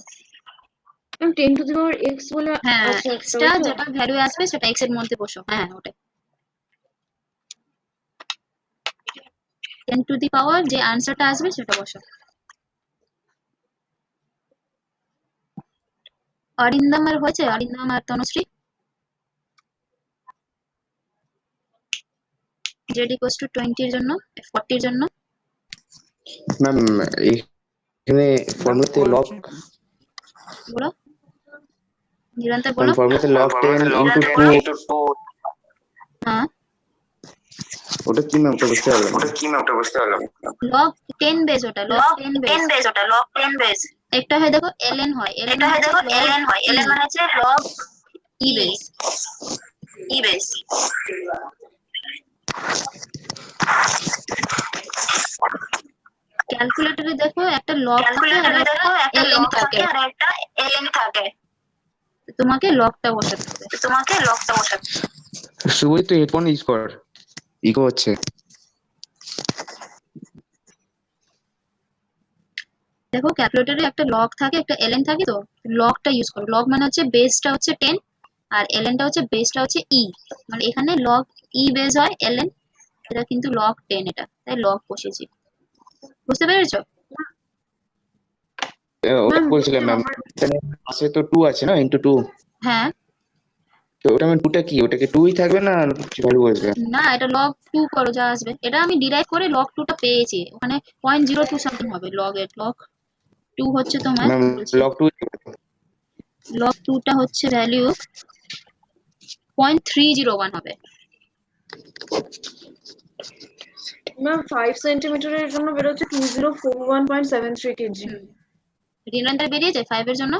[SPEAKER 4] Ma'am 10 to the power x বলে
[SPEAKER 1] হ্যাঁ,
[SPEAKER 4] আচ্ছা
[SPEAKER 1] এক্সটা যেটা ভ্যালু আসবে সেটা এক্স এর মধ্যে বসো। হ্যাঁ, ওটাই 10 টু দি পাওয়ার যে আনসারটা আসবে সেটা বসো। অরিন্দম আর হয়েছে, অরিন্দম আর তনুশ্রী? জেড ইকুয়ালস টু 20 এর জন্য, 40 এর জন্য
[SPEAKER 3] ম্যাম এখানে ফর্মুলাতে লগ
[SPEAKER 1] বলো, নিরন্তর বলো।
[SPEAKER 3] ফর্মুলাতে লগ 10 ইনটু 2
[SPEAKER 1] হ্যাঁ,
[SPEAKER 3] ওটা কি ম্যাম? ওটা বুঝতে পারলাম না।
[SPEAKER 1] লগ 10 বেস, ওটা লগ 10 বেস। একটা হয় দেখো ln হয়, ln মানে হচ্ছে লগ ই বেস। ক্যালকুলেটরে দেখো একটা লগ থাকে আর একটা ln থাকে, তোমাকে লগটা বসাতে হবে।
[SPEAKER 3] শুভই তো হেডফোন ইউজ কর, ইকো হচ্ছে।
[SPEAKER 1] দেখো ক্যালকুলেটরে একটা লগ থাকে, একটা ln থাকে, তো লগটা ইউজ করো। লগ মানে হচ্ছে বেসটা হচ্ছে 10 আর lnটা হচ্ছে বেসটা হচ্ছে ই, মানে এখানে লগ ই বেস হয় ln, এটা কিন্তু লগ 10, এটা তাই লগ বসিয়েছি। বুঝতে পেরেছো?
[SPEAKER 3] ওটা বলছিলাম ম্যাম, এখানে পাশে তো 2 আছে না, ইনটু 2।
[SPEAKER 1] হ্যাঁ,
[SPEAKER 3] তো ওটা মানে 2টা কি, ওটাকে 2ই থাকবে না কিছু ভ্যালু আসবে?
[SPEAKER 1] না এটা লগ 2 করো, যা আসবে। এটা আমি ডিরাইভ করে লগ 2টা পেয়েছি, ওখানে 0.02 সামথিং হবে লগ 2 হচ্ছে তোমার,
[SPEAKER 3] ম্যাম
[SPEAKER 1] বলছি
[SPEAKER 3] লগ 2
[SPEAKER 1] লগ 2টা হচ্ছে ভ্যালু 0.301 হবে।
[SPEAKER 4] ম্যাম 5 সেন্টিমিটারের জন্য বেরোচ্ছে 2041.73 কেজি।
[SPEAKER 1] ঋণান্তর বেরিয়ে যায় 5 এর জন্য।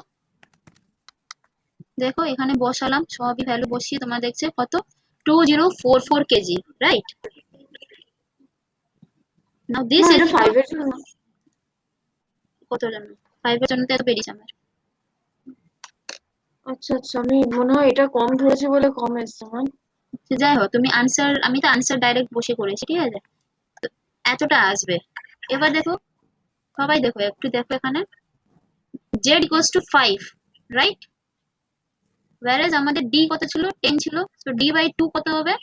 [SPEAKER 1] দেখো এখানে বসালাম, সবই ভ্যালু বসিয়ে তোমার দেখছে কত, 2044 কেজি, রাইট? নাও দিস
[SPEAKER 4] না
[SPEAKER 1] ইজ
[SPEAKER 4] এটা 5 এর জন্য।
[SPEAKER 1] কত জন্য 5 এর জন্য তো এত বেরিয়েছে আমার।
[SPEAKER 4] আচ্ছা আচ্ছা, আমি মনে হয় এটা কম ধরেছি বলে কম এসছে ম্যাম।
[SPEAKER 1] তো যাই হোক, তুমি আনসার, আমি তো আনসার ডাইরেক্ট বসে করেছি, ঠিক আছে? তো এতটা আসবে। এবার দেখো, সবাই দেখো, একটু দেখো এখানে, z equals to 5, right? whereas আমাদের d কত ছিল, 10 ছিল, so d by 2 কত হবে?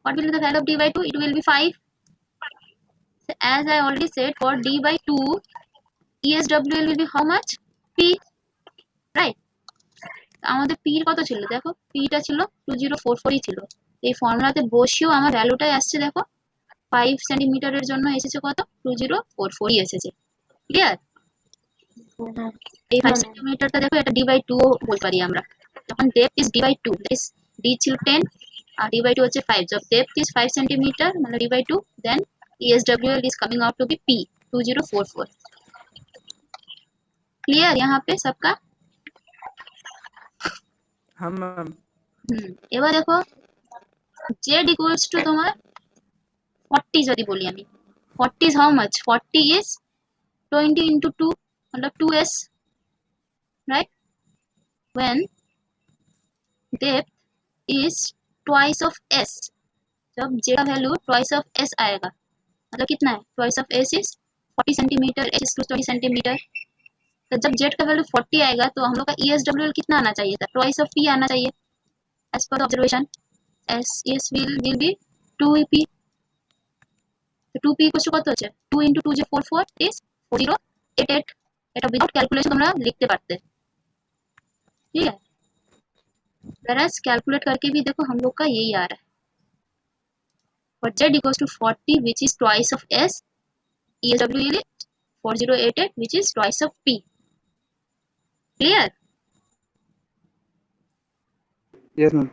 [SPEAKER 1] What will be the value of d by 2? It will be 5. So as I already said, for d by 2 ESWL will be how much? P, right? আমাদের p কত ছিল দেখো, p টা ছিল 2044 ছিল। এই ফর্মুলাতে বসিয়েও আমার ভ্যালুটাই আসছে, দেখো 5 সেন্টিমিটারের জন্য এসেছে কত, 2044 এসেছে। ক্লিয়ার? এই 5 সেন্টিমিটারটা দেখো, এটা d by 2 বলতে পারি আমরা, যখন depth is d by 2, this d ছিল 10 আর d by 2 হচ্ছে 5, जब depth is 5 centimeter मतलब d by 2, then ESWL is coming out to be P 2044। Clear यहाँ पे सबका?
[SPEAKER 6] हाँ मैम।
[SPEAKER 1] এবার দেখো z equals to তোমার 40 যদি বলি আমি, 40 is how much? 40 is 20 into 2 मतलब 2s, right? When depth is twice of s, जब z का वैल्यू twice of s आएगा, मतलब कितना है, twice of s is 40 centimetre, h is 20 centimetre. तो जब z का वैल्यू 40 आएगा तो हम लोग का ESWL कितना आना चाहिए था, twice of p आना चाहिए, as per the observation s will be 2p। তো 2p ইকুয়াল টু কত হচ্ছে, 2 into 2 যে 44 is 4088। এটা উইদাউট ক্যালকুলেশন তোমরা লিখতে पारते, ठीक है? whereas कैलकुलेट करके भी देखो हम लोग का यही आ रहा है, for z equals to 40 which is twice of s, ESWL is 4088 which is twice of p। Clear?
[SPEAKER 2] Yes ma'am.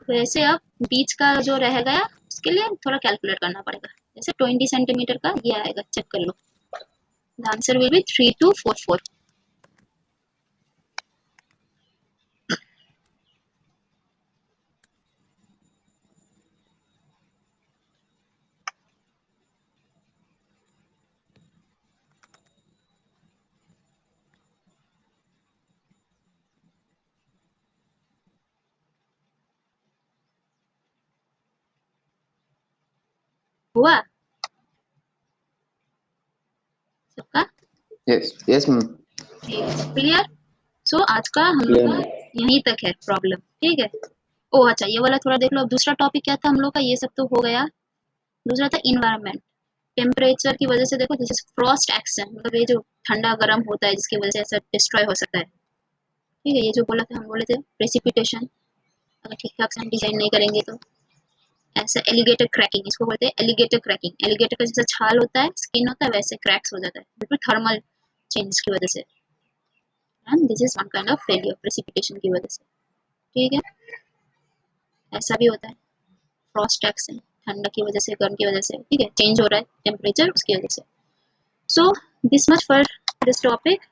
[SPEAKER 1] वैसे अब बीच का जो रह गया उसके लिए थोड़ा कैलकुलेट करना पड़ेगा। जैसे 20 सेंटीमीटर का ये आएगा, चेक कर लो। The answer will be 3244। हुआ सबका?
[SPEAKER 3] Yes yes ma'am.
[SPEAKER 1] Clear? So आज का हम लोग का यहीं तक है प्रॉब्लम, ठीक है। ओ अच्छा, ये वाला थोड़ा देख लो। अब दूसरा टॉपिक क्या था हम लोग का? ये सब तो हो गया। दूसरा था इन्वायरमेंट। टेम्परेचर की वजह से देखो, दिस इज फ्रॉस्ट एक्शन, मतलब ये जो ठंडा गर्म होता है जिसकी वजह से ऐसा डिस्ट्रॉय हो सकता है, ठीक है। ये जो बोला था, हम बोले थे प्रेसिपिटेशन, अगर ठीक ठाक से हम डिजाइन नहीं करेंगे तो ऐसा एलिगेटर क्रैकिंग, इसको बोलते हैं एलिगेटर क्रैकिंग। एलिगेटर का जैसा छाल होता है, स्किन होता है, वैसे क्रैक्स हो जाता है बिल्कुल थर्मल चेंज की वजह से। And this is one kind of failure precipitation की वजह से, ठीक है। ऐसा भी होता है फ्रॉस्ट एक्शन, ठंडा की वजह से, गर्म की वजह से, ठीक है, चेंज हो रहा है टेम्परेचर उसकी वजह से। So this much for this topic.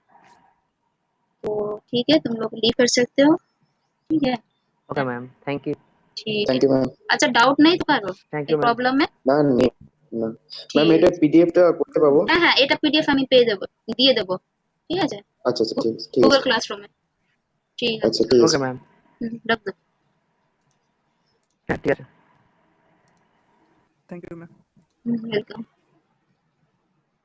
[SPEAKER 1] तो ठीक है, तुम लोग लीव कर सकते हो, ठीक है।
[SPEAKER 7] Okay ma'am, thank you.
[SPEAKER 1] ठीक है,
[SPEAKER 3] थैंक यू मैम।
[SPEAKER 1] अच्छा डाउट नहीं तो करो,
[SPEAKER 7] थैंक
[SPEAKER 1] এই
[SPEAKER 7] यू मैम।
[SPEAKER 1] প্রবলেম है?
[SPEAKER 3] না নেই না ম্যাম,
[SPEAKER 1] ঠিক
[SPEAKER 3] এটা পিডিএফটা করতে পাবো?
[SPEAKER 1] হ্যাঁ হ্যাঁ, এটা পিডিএফ আমি পেয়ে দেবো, দিয়ে দেবো, ঠিক আছে,
[SPEAKER 3] আচ্ছা আচ্ছা, ঠিক আছে ঠিক
[SPEAKER 1] গুগল
[SPEAKER 3] আছে।
[SPEAKER 1] ক্লাসরুমে। ঠিক আছে,
[SPEAKER 3] আচ্ছা ঠিক আছে।
[SPEAKER 7] ओके मैम,
[SPEAKER 1] রাখ দো।
[SPEAKER 7] ठीक है।
[SPEAKER 6] Thank you ma'am.
[SPEAKER 1] वेलकम।